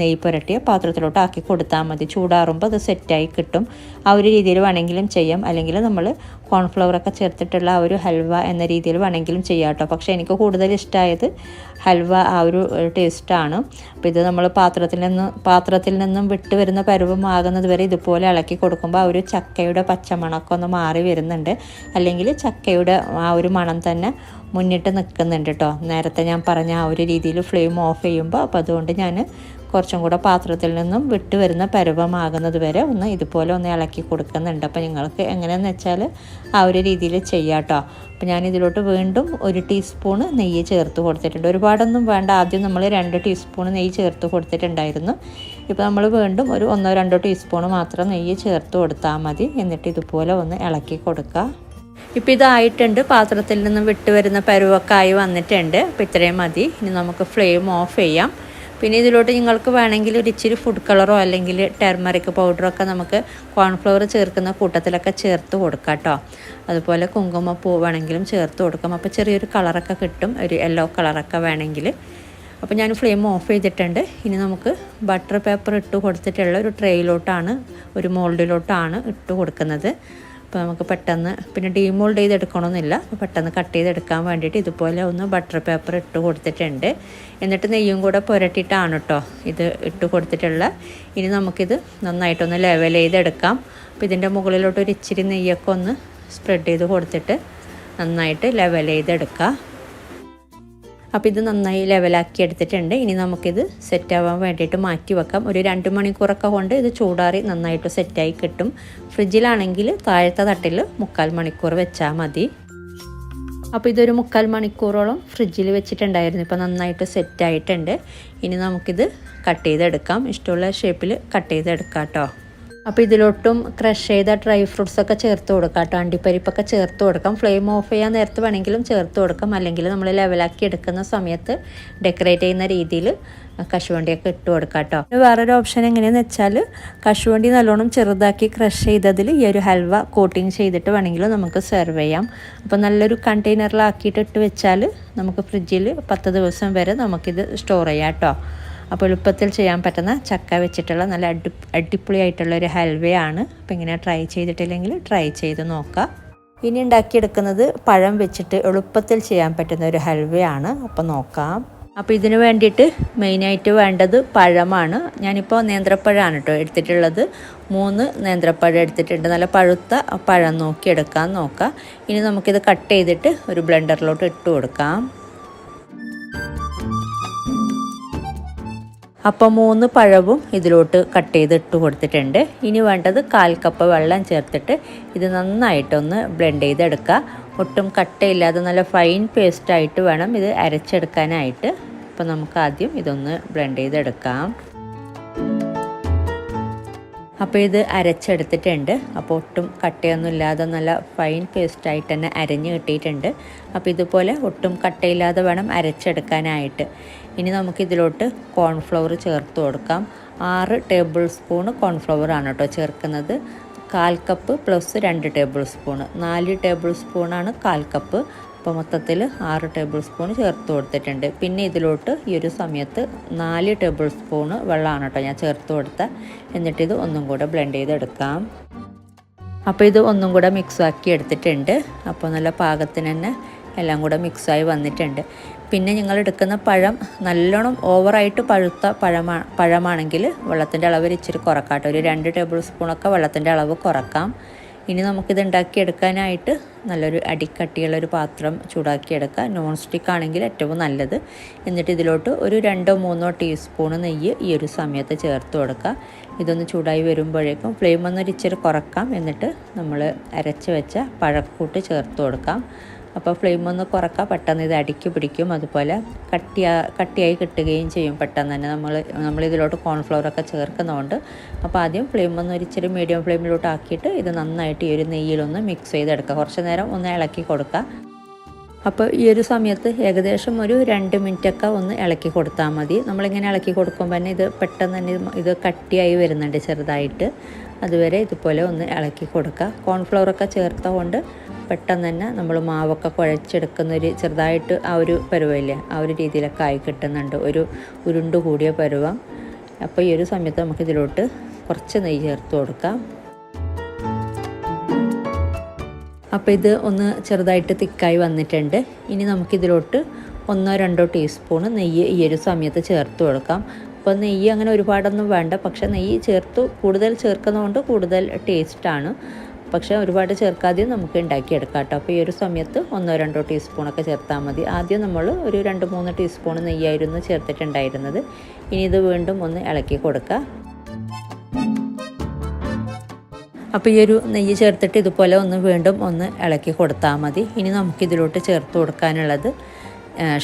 Speaker 1: നെയ്യ് പുരട്ടിയ പാത്രത്തിലോട്ട് ആക്കി കൊടുത്താൽ മതി. ചൂടാറുമ്പോൾ അത് സെറ്റായി കിട്ടും. ആ ഒരു രീതിയിൽ വേണമെങ്കിലും ചെയ്യാം. അല്ലെങ്കിൽ നമ്മൾ കോൺഫ്ലവറൊക്കെ ചേർത്തിട്ടുള്ള ആ ഒരു ഹൽവ എന്ന രീതിയിൽ വേണമെങ്കിലും ചെയ്യാം കേട്ടോ. പക്ഷേ എനിക്ക് കൂടുതൽ ഇഷ്ടമായത് ഹൽവ ആ ഒരു ടേസ്റ്റാണ്. അപ്പോൾ ഇത് നമ്മൾ പാത്രത്തിൽ നിന്നും വിട്ട് വരുന്ന പരുവമാകുന്നത് വരെ ഇതുപോലെ ഇളക്കി കൊടുക്കുമ്പോൾ ആ ഒരു ചക്കയുടെ പച്ചമണമൊക്കെ ഒന്ന് മാറി വരുന്നുണ്ട്. അല്ലെങ്കിൽ ചക്കയുടെ ആ ഒരു മണം തന്നെ മുന്നിട്ട് നിൽക്കുന്നുണ്ട് കേട്ടോ. നേരത്തെ ഞാൻ പറഞ്ഞ ആ ഒരു രീതിയിൽ ഫ്ലെയിം ഓഫ് ചെയ്യുമ്പോൾ അപ്പോൾ അതുകൊണ്ട് ഞാൻ കുറച്ചും കൂടെ പാത്രത്തിൽ നിന്നും വിട്ട് വരുന്ന പരുവമാകുന്നത് വരെ ഇതുപോലെ ഇളക്കി കൊടുക്കുന്നുണ്ട്. അപ്പോൾ നിങ്ങൾക്ക് എങ്ങനെയാണെന്ന് വെച്ചാൽ ആ ഒരു രീതിയിൽ ചെയ്യാം കേട്ടോ. അപ്പോൾ ഞാനിതിലോട്ട് വീണ്ടും 1 ടീസ്പൂണ് നെയ്യ് ചേർത്ത് കൊടുത്തിട്ടുണ്ട്. ഒരുപാടൊന്നും വേണ്ട. ആദ്യം നമ്മൾ 2 ടീസ്പൂണ് നെയ്യ് ചേർത്ത് കൊടുത്തിട്ടുണ്ടായിരുന്നു. ഇപ്പോൾ നമ്മൾ വീണ്ടും ഒരു 1-2 ടീസ്പൂണ് മാത്രം നെയ്യ് ചേർത്ത് കൊടുത്താൽ മതി. എന്നിട്ട് ഇതുപോലെ ഇളക്കി കൊടുക്കുക. ഇപ്പോൾ ഇതായിട്ടുണ്ട്. പാത്രത്തിൽ നിന്നും വിട്ട് വരുന്ന പരുവൊക്കെ ആയി വന്നിട്ടുണ്ട്. അപ്പോൾ ഇത്രയും മതി. ഇനി നമുക്ക് ഫ്ലെയിം ഓഫ് ചെയ്യാം. പിന്നെ ഇതിലോട്ട് നിങ്ങൾക്ക് വേണമെങ്കിൽ ഒരു ഇച്ചിരി ഫുഡ് കളറോ അല്ലെങ്കിൽ ടെർമറിക് പൗഡറൊക്കെ നമുക്ക് കോൺഫ്ലവർ ചേർക്കുന്ന കൂട്ടത്തിലൊക്കെ ചേർത്ത് കൊടുക്കാം കേട്ടോ. അതുപോലെ കുങ്കുമപ്പൂ വേണമെങ്കിലും ചേർത്ത് കൊടുക്കാം. അപ്പോൾ ചെറിയൊരു കളറൊക്കെ കിട്ടും, ഒരു യെല്ലോ കളറൊക്കെ വേണമെങ്കിൽ. അപ്പോൾ ഞാൻ ഫ്ലെയിം ഓഫ് ചെയ്തിട്ടുണ്ട്. ഇനി നമുക്ക് ബട്ടർ പേപ്പർ ഇട്ട് കൊടുത്തിട്ടുള്ള ഒരു ട്രേയിലോട്ടാണ്, ഒരു മോൾഡിലോട്ടാണ് ഇട്ട് കൊടുക്കുന്നത്. അപ്പോൾ നമുക്ക് പെട്ടെന്ന് പിന്നെ ഡീമോൾഡ് ചെയ്തെടുക്കണമെന്നില്ല. പെട്ടെന്ന് കട്ട് ചെയ്തെടുക്കാൻ വേണ്ടിയിട്ട് ഇതുപോലെ ബട്ടർ പേപ്പർ ഇട്ട് കൊടുത്തിട്ടുണ്ട്. എന്നിട്ട് നെയ്യും കൂടെ പുരട്ടിയിട്ടാണ് കേട്ടോ ഇത് ഇട്ട് കൊടുത്തിട്ടുള്ള. ഇനി നമുക്കിത് നന്നായിട്ടൊന്ന് ലെവൽ ചെയ്തെടുക്കാം. അപ്പോൾ ഇതിൻ്റെ മുകളിലോട്ട് ഒരു ഇച്ചിരി നെയ്യൊക്കെ സ്പ്രെഡ് ചെയ്ത് കൊടുത്തിട്ട് നന്നായിട്ട് ലെവൽ ചെയ്തെടുക്കുക. അപ്പോൾ ഇത് നന്നായി ലെവലാക്കി എടുത്തിട്ടുണ്ട്. ഇനി നമുക്കിത് സെറ്റാവാൻ വേണ്ടിയിട്ട് മാറ്റി വെക്കാം. ഒരു 2 മണിക്കൂറൊക്കെ കൊണ്ട് ഇത് ചൂടാറി നന്നായിട്ട് സെറ്റായി കിട്ടും. ഫ്രിഡ്ജിലാണെങ്കിൽ താഴത്തെ തട്ടിൽ 3/4 മണിക്കൂർ വെച്ചാൽ മതി. അപ്പോൾ ഇതൊരു 3/4 മണിക്കൂറോളം ഫ്രിഡ്ജിൽ വെച്ചിട്ടുണ്ടായിരുന്നു. ഇപ്പോൾ നന്നായിട്ട് സെറ്റായിട്ടുണ്ട്. ഇനി നമുക്കിത് കട്ട് ചെയ്തെടുക്കാം. ഇഷ്ടമുള്ള ഷേപ്പിൽ കട്ട് ചെയ്തെടുക്കാം കേട്ടോ. അപ്പോൾ ഇതിലോട്ടും ക്രഷ് ചെയ്ത ഡ്രൈ ഫ്രൂട്ട്സൊക്കെ ചേർത്ത് കൊടുക്കാം കേട്ടോ. അണ്ടിപ്പരിപ്പൊക്കെ ചേർത്ത് കൊടുക്കാം. ഫ്ലെയിം ഓഫ് ചെയ്യാൻ നേരത്ത് വേണമെങ്കിലും ചേർത്ത് കൊടുക്കാം. അല്ലെങ്കിൽ നമ്മൾ ലെവലാക്കി എടുക്കുന്ന സമയത്ത് ഡെക്കറേറ്റ് ചെയ്യുന്ന രീതിയിൽ കശുവണ്ടിയൊക്കെ ഇട്ട് കൊടുക്കാം കേട്ടോ. വേറൊരു ഓപ്ഷൻ എങ്ങനെയാണെന്ന് വെച്ചാൽ കശുവണ്ടി നല്ലോണം ചെറുതാക്കി ക്രഷ് ചെയ്തതിൽ ഈ ഒരു ഹൽവ കോട്ടിങ് ചെയ്തിട്ട് വേണമെങ്കിൽ നമുക്ക് സെർവ് ചെയ്യാം. അപ്പോൾ നല്ലൊരു കണ്ടെയ്നറിലാക്കിയിട്ട് ഇട്ട് വെച്ചാൽ നമുക്ക് ഫ്രിഡ്ജിൽ 10 ദിവസം വരെ നമുക്കിത് സ്റ്റോർ ചെയ്യാം കേട്ടോ. അപ്പോൾ എളുപ്പത്തിൽ ചെയ്യാൻ പറ്റുന്ന ചക്ക വെച്ചിട്ടുള്ള നല്ല അടിപൊളിയായിട്ടുള്ളൊരു ഹൽവയാണ്. അപ്പോൾ ഇങ്ങനെ ട്രൈ ചെയ്തിട്ടില്ലെങ്കിൽ ട്രൈ ചെയ്ത് നോക്കുക. ഇനി ഉണ്ടാക്കിയെടുക്കുന്നത് പഴം വെച്ചിട്ട് എളുപ്പത്തിൽ ചെയ്യാൻ പറ്റുന്ന ഒരു ഹൽവയാണ്. അപ്പോൾ നോക്കാം. അപ്പോൾ ഇതിന് വേണ്ടിയിട്ട് മെയിനായിട്ട് വേണ്ടത് പഴമാണ്. ഞാനിപ്പോൾ നേന്ത്രപ്പഴമാണ് കേട്ടോ എടുത്തിട്ടുള്ളത്. 3 നേന്ത്രപ്പഴം എടുത്തിട്ടുണ്ട്. നല്ല പഴുത്ത പഴം നോക്കി എടുക്കാൻ നോക്കാം. ഇനി നമുക്കിത് കട്ട് ചെയ്തിട്ട് ഒരു ബ്ലെൻഡറിലോട്ട് ഇട്ട് കൊടുക്കാം. അപ്പോൾ 3 പഴവും ഇതിലോട്ട് കട്ട് ചെയ്ത് ഇട്ട് കൊടുത്തിട്ടുണ്ട്. ഇനി വേണ്ടത് 1/4 കപ്പ് വെള്ളം ചേർത്തിട്ട് ഇത് നന്നായിട്ടൊന്ന് ബ്ലെൻഡ് ചെയ്തെടുക്കുക. ഒട്ടും കട്ടയില്ലാതെ നല്ല ഫൈൻ പേസ്റ്റായിട്ട് വേണം ഇത് അരച്ചെടുക്കാനായിട്ട്. അപ്പോൾ നമുക്ക് ആദ്യം ഇതൊന്ന് ബ്ലെൻഡ് ചെയ്തെടുക്കാം. അപ്പോൾ ഇത് അരച്ചെടുത്തിട്ടുണ്ട്. അപ്പോൾ ഒട്ടും കട്ടയൊന്നുമില്ലാതെ നല്ല ഫൈൻ പേസ്റ്റായിട്ട് തന്നെ അരഞ്ഞ് കിട്ടിയിട്ടുണ്ട്. അപ്പോൾ ഇതുപോലെ ഒട്ടും കട്ടയില്ലാതെ വേണം അരച്ചെടുക്കാനായിട്ട്. ഇനി നമുക്കിതിലോട്ട് കോൺഫ്ലവർ ചേർത്ത് കൊടുക്കാം. 6 ടേബിൾ സ്പൂണ് കോൺഫ്ലവറാണ് കേട്ടോ ചേർക്കുന്നത്. 1/4 കപ്പ് പ്ലസ് 2 ടേബിൾ സ്പൂണ്, 4 ടേബിൾ സ്പൂണാണ് 1/4 കപ്പ്. അപ്പോൾ മൊത്തത്തിൽ 6 ടേബിൾ സ്പൂൺ ചേർത്ത് കൊടുത്തിട്ടുണ്ട്. പിന്നെ ഇതിലോട്ട് ഈ ഒരു സമയത്ത് 4 ടേബിൾ സ്പൂണ് വെള്ളമാണ് കേട്ടോ ഞാൻ ചേർത്ത് കൊടുത്തത്. എന്നിട്ടിത് ഒന്നും കൂടെ ബ്ലെൻഡ് ചെയ്തെടുക്കാം. അപ്പോൾ ഇത് ഒന്നും കൂടെ മിക്സാക്കി എടുത്തിട്ടുണ്ട്. അപ്പോൾ നല്ല പാകത്തിന് തന്നെ എല്ലാം കൂടെ മിക്സായി വന്നിട്ടുണ്ട്. പിന്നെ നിങ്ങൾ എടുക്കുന്ന പഴം നല്ലോണം ഓവറായിട്ട് പഴുത്ത പഴമാണെങ്കിൽ വെള്ളത്തിൻ്റെ അളവ് ഇച്ചിരി കുറക്കാം കേട്ടോ. ഒരു 2 ടേബിൾ സ്പൂണൊക്കെ വെള്ളത്തിൻ്റെ അളവ് കുറക്കാം. ഇനി നമുക്കിത് ഉണ്ടാക്കിയെടുക്കാനായിട്ട് നല്ലൊരു അടിക്കട്ടിയുള്ളൊരു പാത്രം ചൂടാക്കിയെടുക്കുക. നോൺ സ്റ്റിക്ക് ആണെങ്കിൽ ഏറ്റവും നല്ലത്. എന്നിട്ട് ഇതിലോട്ട് ഒരു 2-3 ടീസ്പൂൺ നെയ്യ് ഈ ഒരു സമയത്ത് ചേർത്ത് കൊടുക്കുക. ഇതൊന്ന് ചൂടായി വരുമ്പോഴേക്കും ഫ്ലെയിം ഒന്നൊരു ഇച്ചിരി കുറക്കാം. എന്നിട്ട് നമ്മൾ അരച്ച് വെച്ച പഴക്കൂട്ട് ചേർത്ത് കൊടുക്കാം. അപ്പോൾ ഫ്ലെയിം ഒന്ന് കുറക്കുക. പെട്ടെന്ന് ഇത് അടിക്ക് പിടിക്കും. അതുപോലെ കട്ടിയായി കിട്ടുകയും ചെയ്യും പെട്ടെന്ന് തന്നെ നമ്മളിതിലോട്ട് കോൺഫ്ലവറൊക്കെ ചേർക്കുന്നതുകൊണ്ട്. അപ്പോൾ ആദ്യം ഫ്ലെയിം ഒന്ന് ഒരിച്ചിരി മീഡിയം ഫ്ലെയിമിലോട്ട് ആക്കിയിട്ട് ഇത് നന്നായിട്ട് ഈ ഒരു നെയ്യിലൊന്ന് മിക്സ് ചെയ്തെടുക്കുക. കുറച്ച് നേരം ഒന്ന് ഇളക്കി കൊടുക്കുക. അപ്പോൾ ഈ ഒരു സമയത്ത് ഏകദേശം ഒരു 2 മിനിറ്റൊക്കെ ഒന്ന് ഇളക്കി കൊടുത്താൽ മതി. നമ്മളിങ്ങനെ ഇളക്കി കൊടുക്കുമ്പോൾ തന്നെ ഇത് പെട്ടെന്ന് തന്നെ ഇത് കട്ടിയായി വരുന്നുണ്ട് ചെറുതായിട്ട്. അതുവരെ ഇതുപോലെ ഒന്ന് ഇളക്കി കൊടുക്കുക. കോൺഫ്ലവറൊക്കെ ചേർത്തതുകൊണ്ട് പെട്ടെന്ന് തന്നെ നമ്മൾ മാവൊക്കെ കുഴച്ചെടുക്കുന്നൊരു ചെറുതായിട്ട് ആ ഒരു പരുവമില്ലേ, ആ ഒരു രീതിയിലൊക്കെ ആയി കിട്ടുന്നുണ്ട്, ഒരു ഉരുണ്ട് കൂടിയ പരുവം. അപ്പോൾ ഈ ഒരു സമയത്ത് നമുക്കിതിലോട്ട് കുറച്ച് നെയ്യ് ചേർത്ത് കൊടുക്കാം. അപ്പോൾ ഇത് ഒന്ന് ചെറുതായിട്ട് തിക്കായി വന്നിട്ടുണ്ട്. ഇനി നമുക്കിതിലോട്ട് 1-2 ടീസ്പൂൺ നെയ്യ് ഈ ഒരു സമയത്ത് ചേർത്ത് കൊടുക്കാം. അപ്പോൾ നെയ്യ് അങ്ങനെ ഒരുപാടൊന്നും വേണ്ട, പക്ഷേ നെയ്യ് കൂടുതൽ ചേർക്കുന്നതുകൊണ്ട് കൂടുതൽ ടേസ്റ്റാണ്. പക്ഷേ ഒരുപാട് ചേർക്കാതെയും നമുക്ക് ഉണ്ടാക്കിയെടുക്കാം കേട്ടോ. അപ്പോൾ ഈ ഒരു സമയത്ത് 1-2 ടീസ്പൂണൊക്കെ ചേർത്താൽ മതി. ആദ്യം നമ്മൾ ഒരു 2-3 ടീസ്പൂൺ നെയ്യായിരുന്നു ചേർത്തിട്ടുണ്ടായിരുന്നത്. ഇനി ഇത് വീണ്ടും ഒന്ന് ഇളക്കി കൊടുക്കുക. അപ്പോൾ ഈ ഒരു നെയ്യ് ചേർത്തിട്ട് ഇതുപോലെ വീണ്ടും ഒന്ന് ഇളക്കി കൊടുത്താൽ മതി. ഇനി നമുക്കിതിലോട്ട് ചേർത്ത് കൊടുക്കാനുള്ളത്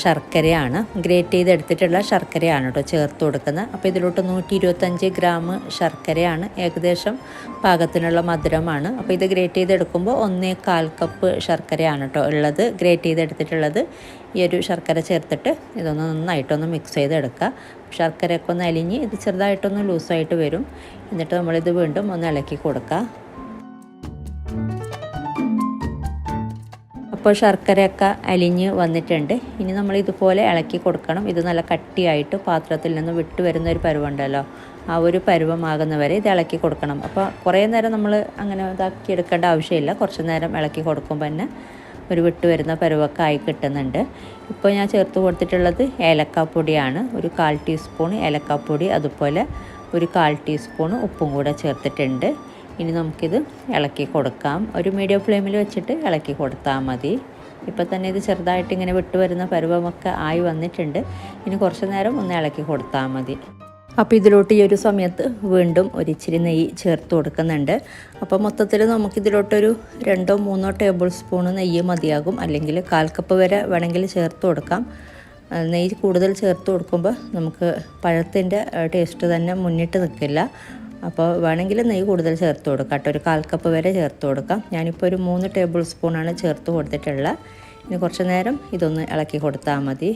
Speaker 1: ശർക്കരയാണ്. ഗ്രേറ്റ് ചെയ്തെടുത്തിട്ടുള്ള ശർക്കരയാണ് കേട്ടോ ചേർത്ത് കൊടുക്കുന്നത്. അപ്പോൾ ഇതിലോട്ട് 125 ഗ്രാം ശർക്കരയാണ്, ഏകദേശം പാകത്തിനുള്ള മധുരമാണ്. അപ്പോൾ ഇത് ഗ്രേറ്റ് ചെയ്തെടുക്കുമ്പോൾ 1/4 കപ്പ് ശർക്കരയാണ് കേട്ടോ ഉള്ളത്, ഗ്രേറ്റ് ചെയ്തെടുത്തിട്ടുള്ളത്. ഈ ഒരു ശർക്കര ചേർത്തിട്ട് ഇതൊന്ന് നന്നായിട്ടൊന്ന് മിക്സ് ചെയ്തെടുക്കുക. ശർക്കരയൊക്കെ ഒന്ന് അലിഞ്ഞ് ഇത് ചെറുതായിട്ടൊന്ന് ലൂസായിട്ട് വരും. എന്നിട്ട് നമ്മളിത് വീണ്ടും ഒന്ന് ഇളക്കി കൊടുക്കുക. അപ്പോൾ ശർക്കരയൊക്കെ അലിഞ്ഞ് വന്നിട്ടുണ്ട്. ഇനി നമ്മൾ ഇതുപോലെ ഇളക്കി കൊടുക്കണം. ഇത് നല്ല കട്ടിയായിട്ട് പാത്രത്തിൽ നിന്ന് വിട്ട് വരുന്ന ഒരു പരുവുണ്ടല്ലോ, ആ ഒരു പരുവമാകുന്നവരെ ഇത് ഇളക്കി കൊടുക്കണം. അപ്പോൾ കുറേ നേരം നമ്മൾ അങ്ങനെ ഇതാക്കി എടുക്കേണ്ട ആവശ്യമില്ല. കുറച്ച് നേരം ഇളക്കി കൊടുക്കുമ്പോൾ തന്നെ ഒരു വിട്ട് വരുന്ന പരുവൊക്കെ ആയി കിട്ടുന്നുണ്ട്. ഇപ്പോൾ ഞാൻ ചേർത്ത് കൊടുത്തിട്ടുള്ളത് ഏലക്കാപ്പൊടിയാണ്. ഒരു 1/4 ടീസ്പൂൺ ഏലക്കാപ്പൊടി, അതുപോലെ ഒരു 1/4 ടീസ്പൂൺ ഉപ്പും കൂടെ ചേർത്തിട്ടുണ്ട്. ഇനി നമുക്കിത് ഇളക്കി കൊടുക്കാം. ഒരു മീഡിയം ഫ്ലെയിമിൽ വെച്ചിട്ട് ഇളക്കി കൊടുത്താൽ മതി. ഇപ്പോൾ തന്നെ ഇത് ചെറുതായിട്ട് ഇങ്ങനെ വിട്ട് വരുന്ന പരുവമൊക്കെ ആയി വന്നിട്ടുണ്ട്. ഇനി കുറച്ച് നേരം ഒന്ന് ഇളക്കി കൊടുത്താൽ മതി. അപ്പോൾ ഇതിലോട്ട് ഈ ഒരു സമയത്ത് വീണ്ടും ഒരിച്ചിരി നെയ്യ് ചേർത്ത് കൊടുക്കുന്നുണ്ട്. അപ്പോൾ മൊത്തത്തിൽ നമുക്കിതിലോട്ടൊരു 2-3 ടേബിൾ സ്പൂൺ നെയ്യ് മതിയാകും, അല്ലെങ്കിൽ 1/4 കപ്പ് വരെ വേണമെങ്കിൽ ചേർത്ത് കൊടുക്കാം. നെയ്യ് കൂടുതൽ ചേർത്ത് കൊടുക്കുമ്പോൾ നമുക്ക് പഴത്തിൻ്റെ ടേസ്റ്റ് തന്നെ മുന്നിട്ട് നിൽക്കില്ല. അപ്പോൾ വേണമെങ്കിൽ നെയ്യ് കൂടുതൽ ചേർത്ത് കൊടുക്കാം കേട്ടോ. ഒരു 1/4 കപ്പ് വരെ ചേർത്ത് കൊടുക്കാം. ഞാനിപ്പോൾ ഒരു 3 ടേബിൾ സ്പൂണാണ് ചേർത്ത് കൊടുത്തിട്ടുള്ളത്. ഇനി കുറച്ച് നേരം ഇതൊന്ന് ഇളക്കി കൊടുത്താൽ മതി.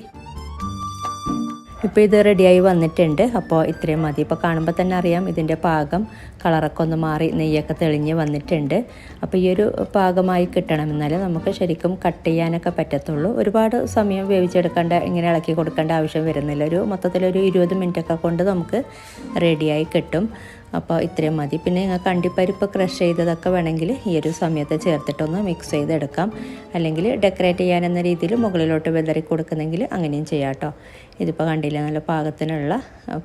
Speaker 1: ഇപ്പോൾ ഇത് റെഡിയായി വന്നിട്ടുണ്ട്. അപ്പോൾ ഇത്രയും മതി. ഇപ്പോൾ കാണുമ്പോൾ തന്നെ അറിയാം ഇതിൻ്റെ പാകം, കളറൊക്കെ ഒന്ന് മാറി നെയ്യൊക്കെ തെളിഞ്ഞ് വന്നിട്ടുണ്ട്. അപ്പോൾ ഈ ഒരു പാകമായി കിട്ടണമെന്നാൽ നമുക്ക് ശരിക്കും കട്ട് ചെയ്യാനൊക്കെ പറ്റത്തുള്ളൂ. ഒരുപാട് സമയം വേവിച്ചെടുക്കേണ്ട, ഇങ്ങനെ ഇളക്കി കൊടുക്കേണ്ട ആവശ്യം വരുന്നില്ല. മൊത്തത്തിലൊരു 20 മിനിറ്റൊക്കെ കൊണ്ട് നമുക്ക് റെഡിയായി കിട്ടും. അപ്പോൾ ഇത്രയും മതി. പിന്നെ നിങ്ങൾക്ക് അണ്ടിപ്പരിപ്പ് ക്രഷ് ചെയ്തതൊക്കെ വേണമെങ്കിൽ ഈ ഒരു സമയത്ത് ചേർത്തിട്ടൊന്ന് മിക്സ് ചെയ്തെടുക്കാം. അല്ലെങ്കിൽ ഡെക്കറേറ്റ് ചെയ്യാനെന്ന രീതിയിൽ മുകളിലോട്ട് വിതറി കൊടുക്കുന്നെങ്കിൽ അങ്ങനെയും ചെയ്യാം കേട്ടോ. ഇതിപ്പോൾ കണ്ടില്ല, നല്ല പാകത്തിനുള്ള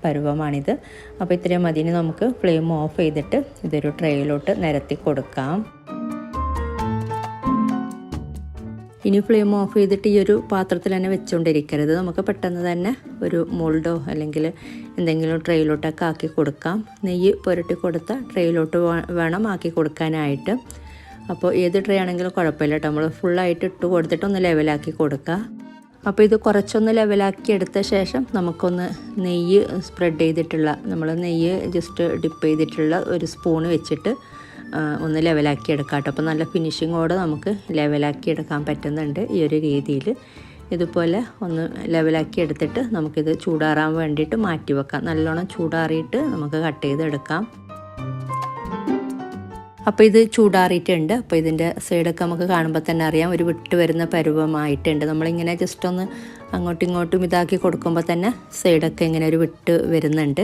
Speaker 1: പരുവമാണിത്. അപ്പോൾ ഇത്രയും മതി. ഇനി നമുക്ക് ഫ്ലെയിം ഓഫ് ചെയ്തിട്ട് ഇതൊരു ട്രേയിലോട്ട് നിരത്തി കൊടുക്കാം. ഇനി ഫ്ലെയിം ഓഫ് ചെയ്തിട്ട് ഈ ഒരു പാത്രത്തിൽ തന്നെ വെച്ചുകൊണ്ടിരിക്കരുത്. നമുക്ക് പെട്ടെന്ന് തന്നെ ഒരു മോൾഡോ അല്ലെങ്കിൽ എന്തെങ്കിലും ട്രേയിലോട്ടൊക്കെ ആക്കി കൊടുക്കാം. നെയ്യ് പുരട്ടി കൊടുത്ത ട്രേയിലോട്ട് വേണം ആക്കി കൊടുക്കാനായിട്ട്. അപ്പോൾ ഏത് ട്രേ ആണെങ്കിലും കുഴപ്പമില്ല കേട്ടോ. നമ്മൾ ഫുള്ളായിട്ട് ഇട്ട് കൊടുത്തിട്ട് ഒന്ന് ലെവലാക്കി കൊടുക്കുക. അപ്പോൾ ഇത് കുറച്ചൊന്ന് ലെവലാക്കി എടുത്ത ശേഷം നമുക്കൊന്ന് നെയ്യ് സ്പ്രെഡ് ചെയ്തിട്ടുള്ള, നമ്മൾ നെയ്യ് ജസ്റ്റ് ഡിപ്പ് ചെയ്തിട്ടുള്ള ഒരു സ്പൂണ് വെച്ചിട്ട് ഒന്ന് ലെവലാക്കി എടുക്കാം കേട്ടോ. അപ്പോൾ നല്ല ഫിനിഷിങ്ങോടെ നമുക്ക് ലെവലാക്കി എടുക്കാൻ പറ്റുന്നുണ്ട് ഈ ഒരു രീതിയിൽ. ഇതുപോലെ ഒന്ന് ലെവലാക്കി എടുത്തിട്ട് നമുക്കിത് ചൂടാറാൻ വേണ്ടിയിട്ട് മാറ്റി വെക്കാം. നല്ലോണം ചൂടാറിയിട്ട് നമുക്ക് കട്ട് ചെയ്തെടുക്കാം. അപ്പോൾ ഇത് ചൂടാറിയിട്ടുണ്ട്. അപ്പോൾ ഇതിൻ്റെ സൈഡൊക്കെ നമുക്ക് കാണുമ്പോൾ തന്നെ അറിയാം ഒരു വിട്ട് വരുന്ന പരുവമായിട്ടുണ്ട്. നമ്മളിങ്ങനെ ജസ്റ്റ് ഒന്ന് അങ്ങോട്ടും ഇങ്ങോട്ടും ഇതാക്കി കൊടുക്കുമ്പോൾ തന്നെ സൈഡൊക്കെ ഇങ്ങനെ ഒരു വിട്ട് വരുന്നുണ്ട്.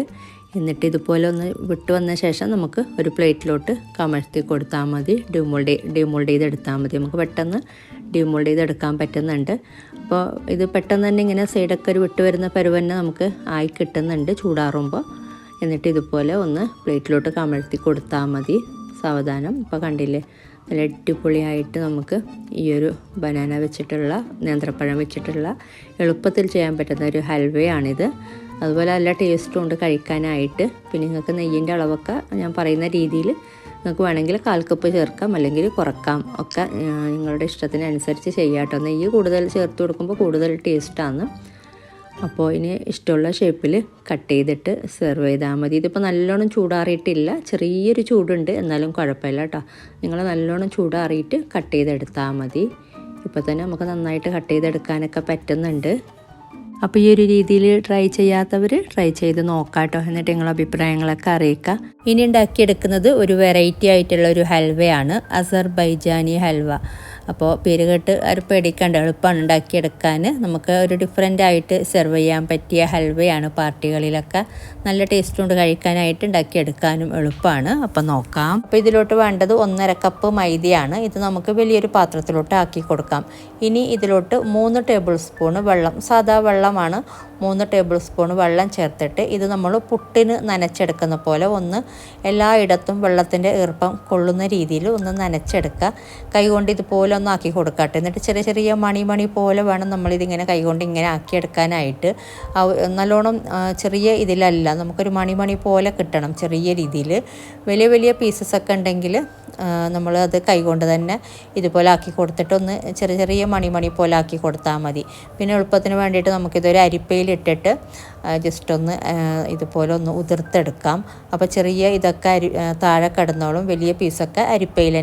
Speaker 1: എന്നിട്ട് ഇതുപോലെ ഒന്ന് വിട്ട് വന്ന ശേഷം നമുക്ക് ഒരു പ്ലേറ്റിലോട്ട് കമഴ്ത്തി കൊടുത്താൽ മതി. ഡീമോൾഡ് ചെയ്തെടുത്താൽ മതി. നമുക്ക് പെട്ടെന്ന് ഡീമോൾഡ് ചെയ്തെടുക്കാൻ പറ്റുന്നുണ്ട്. അപ്പോൾ ഇത് പെട്ടെന്ന് തന്നെ ഇങ്ങനെ സൈഡൊക്കെ ഒരു വിട്ട് വരുന്ന പരുവം തന്നെ നമുക്ക് ആയി കിട്ടുന്നുണ്ട് ചൂടാറുമ്പോൾ. എന്നിട്ട് ഇതുപോലെ ഒന്ന് പ്ലേറ്റിലോട്ട് കമഴ്ത്തി കൊടുത്താൽ മതി സാവധാനം. ഇപ്പോൾ കണ്ടില്ലേ, നല്ല അടിപൊളിയായിട്ട് നമുക്ക് ഈ ഒരു ബനാന വെച്ചിട്ടുള്ള, നേന്ത്രപ്പഴം വെച്ചിട്ടുള്ള എളുപ്പത്തിൽ ചെയ്യാൻ പറ്റുന്ന ഒരു ഹൽവയാണിത്. അതുപോലെ നല്ല ടേസ്റ്റും ഉണ്ട് കഴിക്കാനായിട്ട്. പിന്നെ നിങ്ങൾക്ക് നെയ്യിൻ്റെ അളവൊക്കെ ഞാൻ പറയുന്ന രീതിയിൽ നിങ്ങൾക്ക് വേണമെങ്കിൽ 1/4 കപ്പ് ചേർക്കാം, അല്ലെങ്കിൽ കുറക്കാം, ഒക്കെ നിങ്ങളുടെ ഇഷ്ടത്തിനനുസരിച്ച് ചെയ്യാം കേട്ടോ. നെയ്യ് കൂടുതൽ ചേർത്ത് കൊടുക്കുമ്പോൾ കൂടുതൽ ടേസ്റ്റാണ്. അപ്പോൾ ഇനി ഇഷ്ടമുള്ള ഷേപ്പിൽ കട്ട് ചെയ്തിട്ട് സെർവ് ചെയ്താൽ മതി. ഇതിപ്പോൾ നല്ലോണം ചൂടാറിയിട്ടില്ല, ചെറിയൊരു ചൂടുണ്ട്, എന്നാലും കുഴപ്പമില്ല കേട്ടോ. നിങ്ങൾ നല്ലോണം ചൂടാറിയിട്ട് കട്ട് ചെയ്തെടുത്താൽ മതി. ഇപ്പോൾ തന്നെ നമുക്ക് നന്നായിട്ട് കട്ട് ചെയ്തെടുക്കാനൊക്കെ പറ്റുന്നുണ്ട്. അപ്പോൾ ഈ ഒരു രീതിയിൽ ട്രൈ ചെയ്യാത്തവർ ട്രൈ ചെയ്ത് നോക്കാം കേട്ടോ. എന്നിട്ട് നിങ്ങളുടെ അഭിപ്രായങ്ങളൊക്കെ അറിയിക്കുക. ഇനി ഉണ്ടാക്കിയെടുക്കുന്നത് ഒരു വെറൈറ്റി ആയിട്ടുള്ള ഒരു ഹൽവയാണ്, അസർബൈജാനി ഹൽവ. അപ്പോൾ പേര് കേട്ട് ഒരു പേടിക്കണ്ട, എളുപ്പമാണ് ഉണ്ടാക്കിയെടുക്കാൻ. നമുക്ക് ഒരു ഡിഫറെൻ്റ് ആയിട്ട് സെർവ് ചെയ്യാൻ പറ്റിയ ഹൽവയാണ്. പാർട്ടികളിലൊക്കെ നല്ല ടേസ്റ്റ് കൊണ്ട് കഴിക്കാനായിട്ട് ഉണ്ടാക്കിയെടുക്കാനും എളുപ്പമാണ്. അപ്പോൾ നോക്കാം. അപ്പോൾ ഇതിലോട്ട് വേണ്ടത് 1.5 കപ്പ് മൈദയാണ്. ഇത് നമുക്ക് വലിയൊരു പാത്രത്തിലോട്ട് ആക്കി കൊടുക്കാം. ഇനി ഇതിലോട്ട് 3 ടേബിൾ സ്പൂൺ വെള്ളം, സാധാ വെള്ളമാണ്, 3 ടേബിൾ സ്പൂൺ വെള്ളം ചേർത്തിട്ട് ഇത് നമ്മൾ പുട്ടിന് നനച്ചെടുക്കുന്ന പോലെ ഒന്ന് എല്ലായിടത്തും വെള്ളത്തിൻ്റെ ഈർപ്പം കൊള്ളുന്ന രീതിയിൽ ഒന്ന് നനച്ചെടുക്കുക. കൈകൊണ്ട് ഇതുപോലെ ഒന്ന് ആക്കി കൊടുക്കട്ടെ. എന്നിട്ട് ചെറിയ ചെറിയ മണി പോലെ വേണം നമ്മളിതിങ്ങനെ കൈകൊണ്ട് ഇങ്ങനെ ആക്കിയെടുക്കാനായിട്ട്. നല്ലോണം ചെറിയ ഇതിലല്ല, നമുക്കൊരു മണി പോലെ കിട്ടണം ചെറിയ രീതിയിൽ. വലിയ വലിയ പീസസ് ഒക്കെ ഉണ്ടെങ്കിൽ നമ്മൾ അത് കൈകൊണ്ട് തന്നെ ഇതുപോലെ ആക്കി കൊടുത്തിട്ട് ഒന്ന് ചെറിയ ചെറിയ മണി പോലെ ആക്കി കൊടുത്താൽ മതി. പിന്നെ എളുപ്പത്തിന് വേണ്ടിയിട്ട് നമുക്കിതൊരു അരിപ്പയിലിട്ടിട്ട് ജസ്റ്റ് ഒന്ന് ഇതുപോലെ ഒന്ന് ഉതിർത്തെടുക്കാം. അപ്പോൾ ചെറിയ ഇതൊക്കെ താഴെ കിടന്നോളും, വലിയ പീസൊക്കെ അരിപ്പയിൽ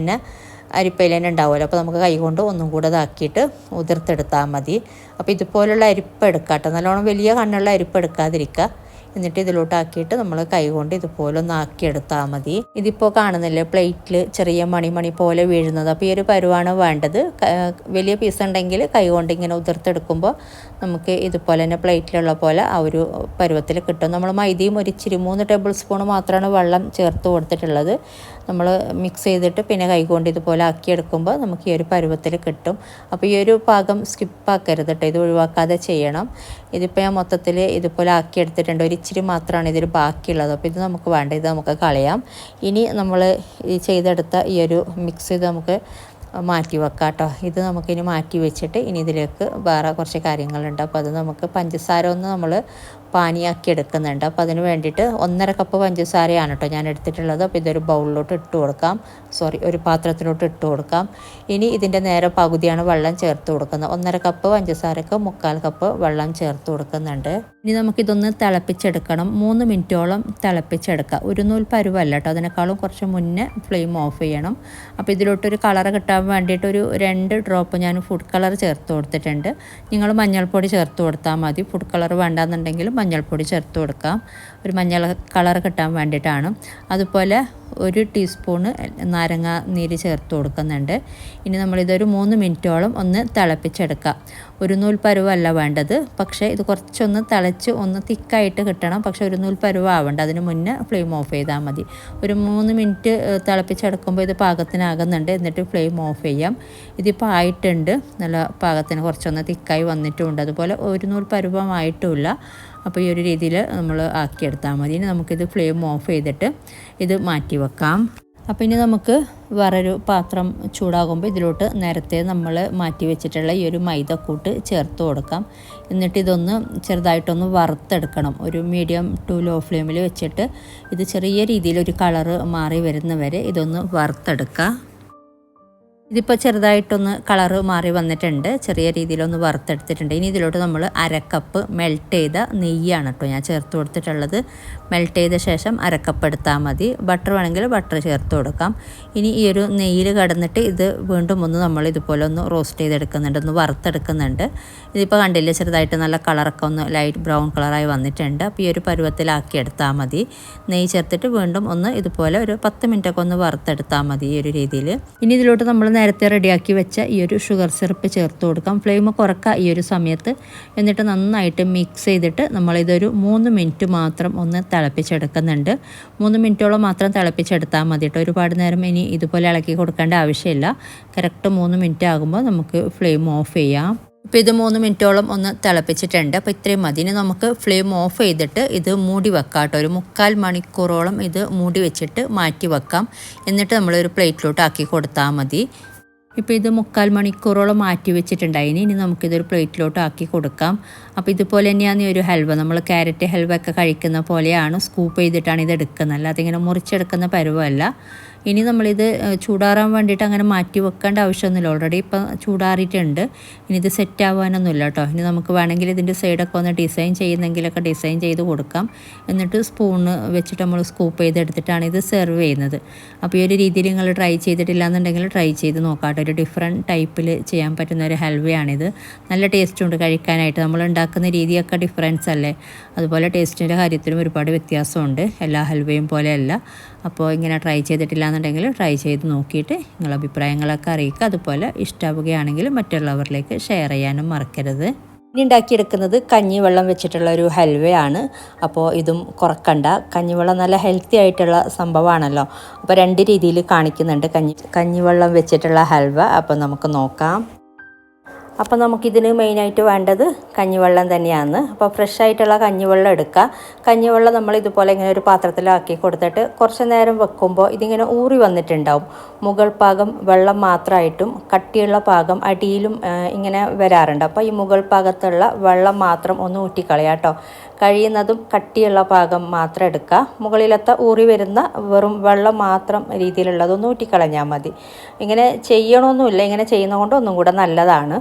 Speaker 1: തന്നെ ഉണ്ടാവുമല്ലോ. അപ്പോൾ നമുക്ക് കൈകൊണ്ട് ഒന്നും കൂടെ ഇതാക്കിയിട്ട് ഉതിർത്തെടുത്താൽ മതി. അപ്പോൾ ഇതുപോലുള്ള അരിപ്പ് എടുക്കാം കേട്ടോ, നല്ലോണം വലിയ കണ്ണുള്ള അരിപ്പ് എടുക്കാതിരിക്കുക. എന്നിട്ട് ഇതിലോട്ടാക്കിയിട്ട് നമ്മൾ കൈകൊണ്ട് ഇതുപോലെ ഒന്ന് ആക്കിയെടുത്താൽ മതി. ഇതിപ്പോൾ കാണുന്നില്ലേ പ്ലേറ്റിൽ ചെറിയ മണി പോലെ വീഴുന്നത്. അപ്പോൾ ഈ ഒരു പരുവാണ് വേണ്ടത്. വലിയ പീസ് ഉണ്ടെങ്കിൽ കൈകൊണ്ട് ഇങ്ങനെ ഉതിർത്തെടുക്കുമ്പോൾ നമുക്ക് ഇതുപോലെ തന്നെ പ്ലേറ്റിലുള്ള പോലെ ആ ഒരു പരുവത്തിൽ കിട്ടും. നമ്മൾ മൈദയും ഒരു ഇച്ചിരി 3 ടേബിൾ സ്പൂൺ മാത്രമാണ് വെള്ളം ചേർത്ത് കൊടുത്തിട്ടുള്ളത്. നമ്മൾ മിക്സ് ചെയ്തിട്ട് പിന്നെ കൈകൊണ്ട് ഇതുപോലെ ആക്കിയെടുക്കുമ്പോൾ നമുക്ക് ഈ ഒരു പരുവത്തിൽ കിട്ടും. അപ്പോൾ ഈ ഒരു പാകം സ്കിപ്പാക്കരുത് കേട്ടോ, ഇത് ഒഴിവാക്കാതെ ചെയ്യണം. ഇതിപ്പോൾ ഞാൻ മൊത്തത്തിൽ ഇതുപോലെ ആക്കിയെടുത്തിട്ടുണ്ട്. ഒരു ഇച്ചിരി മാത്രമാണ് ഇതിൽ ബാക്കിയുള്ളത്. അപ്പോൾ ഇത് നമുക്ക് വേണ്ട, ഇത് നമുക്ക് കളയാം. ഇനി നമ്മൾ ഈ ചെയ്തെടുത്ത ഈ ഒരു മിക്സ് ഇത് നമുക്ക് മാറ്റി വെക്കാം കേട്ടോ. ഇത് നമുക്കിനി മാറ്റി വെച്ചിട്ട് ഇനി ഇതിലേക്ക് വേറെ കുറച്ച് കാര്യങ്ങളുണ്ട്. അപ്പോൾ അത് നമുക്ക് പഞ്ചസാര ഒന്ന് നമ്മൾ പാനിയാക്കി എടുക്കുന്നുണ്ട്. അപ്പോൾ അതിന് വേണ്ടിയിട്ട് 1.5 കപ്പ് പഞ്ചസാരയാണ് കേട്ടോ ഞാൻ എടുത്തിട്ടുള്ളത്. അപ്പോൾ ഇതൊരു ബൗളിലോട്ട് ഇട്ട് കൊടുക്കാം, ഒരു പാത്രത്തിലോട്ട് ഇട്ട് കൊടുക്കാം. ഇനി ഇതിൻ്റെ നേരെ പകുതിയാണ് വെള്ളം ചേർത്ത് കൊടുക്കുന്നത്. 1.5 കപ്പ് പഞ്ചസാരക്ക് 3/4 കപ്പ് വെള്ളം ചേർത്ത് കൊടുക്കുന്നുണ്ട്. ഇനി നമുക്കിതൊന്ന് തിളപ്പിച്ചെടുക്കണം. 3 മിനിറ്റോളം തിളപ്പിച്ചെടുക്കാം. ഒരു നൂൽ പരുവല്ല കേട്ടോ, അതിനേക്കാളും കുറച്ച് മുന്നേ ഫ്ലെയിം ഓഫ് ചെയ്യണം. അപ്പോൾ ഇതിലോട്ടൊരു കളർ കിട്ടാൻ വേണ്ടിയിട്ട് ഒരു 2 ഡ്രോപ്പ് ഞാൻ ഫുഡ് കളർ ചേർത്ത് കൊടുത്തിട്ടുണ്ട്. നിങ്ങൾ മഞ്ഞൾപ്പൊടി ചേർത്ത് കൊടുത്താൽ മതി. ഫുഡ് കളർ വേണ്ടാന്നുണ്ടെങ്കിൽ മഞ്ഞൾപ്പൊടി ചേർത്ത് കൊടുക്കാം, ഒരു മഞ്ഞൾ കളർ കിട്ടാൻ വേണ്ടിയിട്ടാണ്. അതുപോലെ 1 ടീസ്പൂണ് നാരങ്ങ നീര് ചേർത്ത് കൊടുക്കുന്നുണ്ട്. ഇനി നമ്മളിതൊരു 3 മിനിറ്റോളം ഒന്ന് തിളപ്പിച്ചെടുക്കാം. ഒരു നൂൽ പരുവല്ല വേണ്ടത്, പക്ഷേ ഇത് കുറച്ചൊന്ന് തിളച്ച് ഒന്ന് തിക്കായിട്ട് കിട്ടണം. പക്ഷേ ഒരു നൂൽ പരുവാവേണ്ട, അതിന് മുന്നേ ഫ്ലെയിം ഓഫ് ചെയ്താൽ മതി. ഒരു 3 മിനിറ്റ് തിളപ്പിച്ചെടുക്കുമ്പോൾ ഇത് പാകത്തിനാകുന്നുണ്ട്. എന്നിട്ട് ഫ്ലെയിം ഓഫ് ചെയ്യാം. ഇതിപ്പോൾ ആയിട്ടുണ്ട്, നല്ല പാകത്തിന് കുറച്ചൊന്ന് തിക്കായി വന്നിട്ടുമുണ്ട്. അതുപോലെ ഒരു നൂൽ പരുവമായിട്ടുമില്ല. അപ്പോൾ ഈ ഒരു രീതിയിൽ നമ്മൾ ആക്കിയെടുത്താൽ മതി. ഇനി നമുക്കിത് ഫ്ലെയിം ഓഫ് ചെയ്തിട്ട് ഇത് മാറ്റി വെക്കാം. അപ്പോൾ ഇനി നമുക്ക് വേറൊരു പാത്രം ചൂടാകുമ്പോൾ ഇതിലോട്ട് നേരത്തെ നമ്മൾ മാറ്റി വെച്ചിട്ടുള്ള ഈ ഒരു മൈദക്കൂട്ട് ചേർത്ത് കൊടുക്കാം. എന്നിട്ട് ഇതൊന്ന് ചെറുതായിട്ടൊന്ന് വറുത്തെടുക്കണം. ഒരു മീഡിയം ടു ലോ ഫ്ലെയിമിൽ വെച്ചിട്ട് ഇത് ചെറിയ രീതിയിൽ ഒരു കളറ് മാറി വരുന്നവരെ ഇതൊന്ന് വറുത്തെടുക്കുക. ഇതിപ്പോൾ ചെറുതായിട്ടൊന്ന് കളറ് മാറി വന്നിട്ടുണ്ട്, ചെറിയ രീതിയിലൊന്ന് വറുത്തെടുത്തിട്ടുണ്ട്. ഇനി ഇതിലോട്ട് നമ്മൾ 1/2 കപ്പ് മെൽറ്റ് ചെയ്ത നെയ്യാണ് കേട്ടോ ഞാൻ ചേർത്ത് കൊടുത്തിട്ടുള്ളത്. മെൽറ്റ് ചെയ്ത ശേഷം 1/2 കപ്പ് എടുത്താൽ മതി. ബട്ടർ വേണമെങ്കിൽ ബട്ടർ ചേർത്ത് കൊടുക്കാം. ഇനി ഈ ഒരു നെയ്യിൽ കടന്നിട്ട് ഇത് വീണ്ടും ഒന്ന് നമ്മൾ ഇതുപോലെ ഒന്ന് റോസ്റ്റ് ചെയ്തെടുക്കുന്നുണ്ട്, ഒന്ന് വറുത്തെടുക്കുന്നുണ്ട്. ഇതിപ്പോൾ കണ്ടില്ലേ ചെറുതായിട്ട് നല്ല കളറൊക്കെ ഒന്ന് ലൈറ്റ് ബ്രൗൺ കളറായി വന്നിട്ടുണ്ട്. അപ്പോൾ ഈ ഒരു പരുവത്തിലാക്കി എടുത്താൽ മതി. നെയ്യ് ചേർത്തിട്ട് വീണ്ടും ഒന്ന് ഇതുപോലെ ഒരു 10 മിനിറ്റൊക്കെ ഒന്ന് വറുത്തെടുത്താൽ മതി ഈ ഒരു രീതിയിൽ. ഇനി ഇതിലോട്ട് നമ്മൾ നേരത്തെ റെഡിയാക്കി വെച്ച ഈ ഒരു ഷുഗർ സിറപ്പ് ചേർത്ത് കൊടുക്കാം. ഫ്ലെയിം കുറക്കുക ഈ ഒരു സമയത്ത്. എന്നിട്ട് നന്നായിട്ട് മിക്സ് ചെയ്തിട്ട് നമ്മളിതൊരു 3 മിനിറ്റ് മാത്രം ഒന്ന് തിളപ്പിച്ചെടുക്കുന്നുണ്ട്. 3 മിനിറ്റോളം മാത്രം തിളപ്പിച്ചെടുത്താൽ മതി കേട്ടോ. ഒരുപാട് നേരം ഇനി ഇതുപോലെ ഇളക്കി കൊടുക്കേണ്ട ആവശ്യമില്ല. കറക്റ്റ് 3 മിനിറ്റ് ആകുമ്പോൾ നമുക്ക് ഫ്ലെയിം ഓഫ് ചെയ്യാം. ഇപ്പോൾ ഇത് 3 മിനിറ്റോളം ഒന്ന് തിളപ്പിച്ചിട്ടുണ്ട്. അപ്പോൾ ഇത്രയും മതി. ഇനി നമുക്ക് ഫ്ലെയിം ഓഫ് ചെയ്തിട്ട് ഇത് മൂടി വെക്കാം കേട്ടോ. ഒരു 3/4 മണിക്കൂറോളം ഇത് മൂടി വെച്ചിട്ട് മാറ്റി വെക്കാം. എന്നിട്ട് നമ്മളൊരു പ്ലേറ്റിലോട്ട് ആക്കി കൊടുത്താൽ മതി. ഇപ്പോൾ ഇത് 3/4 മണിക്കൂറോളം മാറ്റി വെച്ചിട്ടുണ്ടായിന്. ഇനി നമുക്കിതൊരു പ്ലേറ്റിലോട്ട് ആക്കി കൊടുക്കാം. അപ്പോൾ ഇതുപോലെ തന്നെയാണ് ഈ ഒരു ഹൽവ, നമ്മൾ ക്യാരറ്റ് ഹൽവ ഒക്കെ കഴിക്കുന്ന പോലെയാണ്. സ്കൂപ്പ് ചെയ്തിട്ടാണ് ഇത് എടുക്കുന്നത്, അല്ലാതെ ഇങ്ങനെ മുറിച്ചെടുക്കുന്ന പരുവമല്ല. ഇനി നമ്മളിത് ചൂടാറാൻ വേണ്ടിയിട്ട് അങ്ങനെ മാറ്റി വെക്കേണ്ട ആവശ്യമൊന്നുമില്ല. ഓൾറെഡി ഇപ്പം ചൂടാറിയിട്ടുണ്ട്. ഇനി ഇത് സെറ്റ് ആവാനൊന്നുമില്ല കേട്ടോ. ഇനി നമുക്ക് വേണമെങ്കിൽ ഇതിൻ്റെ സൈഡൊക്കെ ഒന്ന് ഡിസൈൻ ചെയ്യുന്നെങ്കിലൊക്കെ ഡിസൈൻ ചെയ്ത് കൊടുക്കാം. എന്നിട്ട് സ്പൂണ് വെച്ചിട്ട് നമ്മൾ സ്കൂപ്പ് ചെയ്തെടുത്തിട്ടാണ് ഇത് സെർവ് ചെയ്യുന്നത്. അപ്പോൾ ഈ ഒരു രീതിയിൽ നിങ്ങൾ ട്രൈ ചെയ്തിട്ടില്ല എന്നുണ്ടെങ്കിൽ ട്രൈ ചെയ്ത് നോക്കാട്ടോ. ഒരു ഡിഫറെൻറ്റ് ടൈപ്പിൽ ചെയ്യാൻ പറ്റുന്ന ഒരു ഹൽവയാണിത്. നല്ല ടേസ്റ്റ് ഉണ്ട് കഴിക്കാനായിട്ട്. നമ്മൾ ഉണ്ടാക്കുന്ന രീതിയൊക്കെ ഡിഫറൻസ് അല്ലേ. അതുപോലെ ടേസ്റ്റിൻ്റെ കാര്യത്തിലും ഒരുപാട് വ്യത്യാസമുണ്ട്. എല്ലാ ഹൽവയും പോലെയല്ല. അപ്പോൾ ഇങ്ങനെ ട്രൈ ചെയ്തിട്ടില്ല എന്നുണ്ടെങ്കിൽ ട്രൈ ചെയ്ത് നോക്കിയിട്ട് നിങ്ങളുടെ അഭിപ്രായങ്ങളൊക്കെ അറിയിക്കുക. അതുപോലെ ഇഷ്ടമാവുകയാണെങ്കിൽ മറ്റുള്ളവരിലേക്ക് ഷെയർ ചെയ്യാനും മറക്കരുത്. ഇനി ഉണ്ടാക്കിയെടുക്കുന്നത് കഞ്ഞിവെള്ളം വെച്ചിട്ടുള്ള ഒരു ഹൽവയാണ്. അപ്പോൾ ഇതും കുറക്കണ്ട. കഞ്ഞിവെള്ളം നല്ല ഹെൽത്തി ആയിട്ടുള്ള സംഭവമാണല്ലോ. അപ്പോൾ 2 രീതിയിൽ കാണിക്കുന്നുണ്ട് കഞ്ഞിവെള്ളം വെച്ചിട്ടുള്ള ഹൽവ. അപ്പോൾ നമുക്ക് നോക്കാം. അപ്പോൾ നമുക്കിതിന് മെയിനായിട്ട് വേണ്ടത് കഞ്ഞിവെള്ളം തന്നെയാണ്. അപ്പോൾ ഫ്രഷ് ആയിട്ടുള്ള കഞ്ഞിവെള്ളം എടുക്കുക. കഞ്ഞിവെള്ളം നമ്മൾ ഇതുപോലെ ഇങ്ങനെ ഒരു പാത്രത്തിലാക്കി കൊടുത്തിട്ട് കുറച്ച് നേരം വെക്കുമ്പോൾ ഇതിങ്ങനെ ഊറി വന്നിട്ടുണ്ടാവും. മുകൾ ഭാഗം വെള്ളം മാത്രമായിട്ടും കട്ടിയുള്ള ഭാഗം അടിയിലും ഇങ്ങനെ വരാറുണ്ട്. അപ്പോൾ ഈ മുകൾ ഭാഗത്തുള്ള വെള്ളം മാത്രം ഒന്ന് ഊറ്റിക്കളയാം കേട്ടോ. കഴിയുന്നതും കട്ടിയുള്ള ഭാഗം മാത്രം എടുക്കുക. മുകളിലത്തെ ഊറി വരുന്ന വെറും വെള്ളം മാത്രം രീതിയിലുള്ളതൊന്ന് ഊറ്റിക്കളഞ്ഞാൽ മതി. ഇങ്ങനെ ചെയ്യണമെന്നില്ല. ഇങ്ങനെ ചെയ്യുന്നതുകൊണ്ട് ഒന്നും കൂടെ നല്ലതാണ്.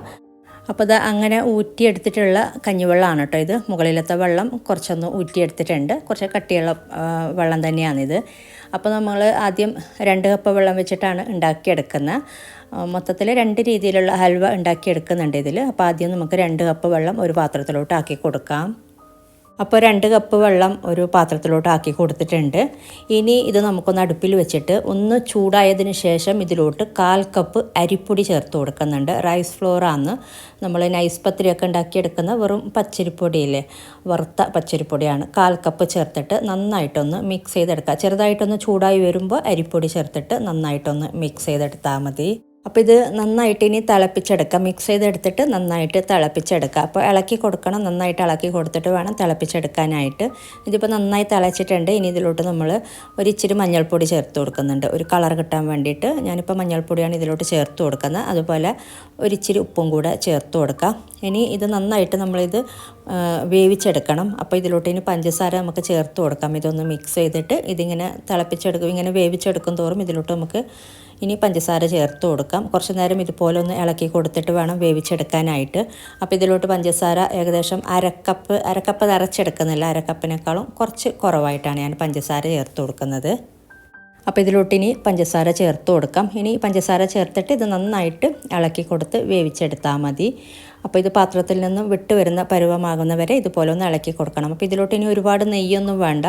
Speaker 1: അപ്പോൾ ഇത് അങ്ങനെ ഊറ്റിയെടുത്തിട്ടുള്ള കഞ്ഞിവെള്ളമാണ് കേട്ടോ ഇത്. മുകളിലത്തെ വെള്ളം കുറച്ചൊന്ന് ഊറ്റിയെടുത്തിട്ടുണ്ട്. കുറച്ച് കട്ടിയുള്ള വെള്ളം തന്നെയാണിത്. അപ്പോൾ നമ്മൾ ആദ്യം 2 കപ്പ് വെള്ളം വെച്ചിട്ടാണ് ഉണ്ടാക്കിയെടുക്കുന്നത്. മൊത്തത്തിൽ 2 രീതിയിലുള്ള ഹൽവ ഉണ്ടാക്കിയെടുക്കുന്നുണ്ട് ഇതിൽ. അപ്പോൾ ആദ്യം നമുക്ക് 2 കപ്പ് വെള്ളം ഒരു പാത്രത്തിലോട്ട് ആക്കി കൊടുക്കാം. അപ്പോൾ 2 കപ്പ് വെള്ളം ഒരു പാത്രത്തിലോട്ട് ആക്കി കൊടുത്തിട്ടുണ്ട്. ഇനി ഇത് നമുക്കൊന്ന് അടുപ്പിൽ വെച്ചിട്ട് ഒന്ന് ചൂടായതിന് ശേഷം ഇതിലോട്ട് 1/4 കപ്പ് അരിപ്പൊടി ചേർത്ത് കൊടുക്കുന്നുണ്ട്. റൈസ് ഫ്ലോറാണ്. നമ്മൾ നൈസ് പത്തിരിയൊക്കെ ഉണ്ടാക്കിയെടുക്കുന്ന വെറും പച്ചരിപ്പൊടിയില്ലേ, വറുത്ത പച്ചരിപ്പൊടിയാണ്. 1/4 കപ്പ് ചേർത്തിട്ട് നന്നായിട്ടൊന്ന് മിക്സ് ചെയ്തെടുക്കുക. ചെറുതായിട്ടൊന്ന് ചൂടായി വരുമ്പോൾ അരിപ്പൊടി ചേർത്തിട്ട് നന്നായിട്ടൊന്ന് മിക്സ് ചെയ്തെടുത്താൽ മതി. അപ്പോൾ ഇത് നന്നായിട്ട് ഇനി തിളപ്പിച്ചെടുക്കാം. മിക്സ് ചെയ്തെടുത്തിട്ട് നന്നായിട്ട് തിളപ്പിച്ചെടുക്കുക. അപ്പോൾ ഇളക്കി കൊടുക്കണം. നന്നായിട്ട് ഇളക്കി കൊടുത്തിട്ട് വേണം തിളപ്പിച്ചെടുക്കാനായിട്ട്. ഇതിപ്പോൾ നന്നായി തിളച്ചിട്ടുണ്ട്. ഇനി ഇതിലോട്ട് നമ്മൾ ഇച്ചിരി മഞ്ഞൾപ്പൊടി ചേർത്ത് കൊടുക്കുന്നുണ്ട്. ഒരു കളർ കിട്ടാൻ വേണ്ടിയിട്ട് ഞാനിപ്പോൾ മഞ്ഞൾപ്പൊടിയാണ് ഇതിലോട്ട് ചേർത്ത് കൊടുക്കുന്നത്. അതുപോലെ ഇച്ചിരി ഉപ്പും കൂടെ ചേർത്ത് കൊടുക്കാം. ഇനി ഇത് നന്നായിട്ട് നമ്മളിത് വേവിച്ചെടുക്കണം. അപ്പോൾ ഇതിലോട്ട് ഇനി പഞ്ചസാര നമുക്ക് ചേർത്ത് കൊടുക്കാം. ഇതൊന്ന് മിക്സ് ചെയ്തിട്ട് ഇതിങ്ങനെ തിളപ്പിച്ചെടുക്കും. ഇങ്ങനെ വേവിച്ചെടുക്കും തോറും ഇതിലോട്ട് നമുക്ക് ഇനി പഞ്ചസാര ചേർത്ത് കൊടുക്കാം. കുറച്ച് നേരം ഇതുപോലെ ഒന്ന് ഇളക്കി കൊടുത്തിട്ട് വേണം വേവിച്ചെടുക്കാനായിട്ട്. അപ്പോൾ ഇതിലോട്ട് പഞ്ചസാര ഏകദേശം അരക്കപ്പ് നിറച്ചെടുക്കുന്നില്ല. അരക്കപ്പിനേക്കാളും കുറച്ച് കുറവായിട്ടാണ് ഞാൻ പഞ്ചസാര ചേർത്ത് കൊടുക്കുന്നത്. അപ്പോൾ ഇതിലോട്ട് ഇനി പഞ്ചസാര ചേർത്ത് കൊടുക്കാം. ഇനി പഞ്ചസാര ചേർത്തിട്ട് ഇത് നന്നായിട്ട് ഇളക്കി കൊടുത്ത് വേവിച്ചെടുത്താൽ മതി. അപ്പോൾ ഇത് പാത്രത്തിൽ നിന്നും വിട്ട് വരുന്ന പരുവമാകുന്നവരെ ഇതുപോലെ ഒന്ന് ഇളക്കി കൊടുക്കണം. അപ്പോൾ ഇതിലോട്ട് ഇനി ഒരുപാട് നെയ്യൊന്നും വേണ്ട.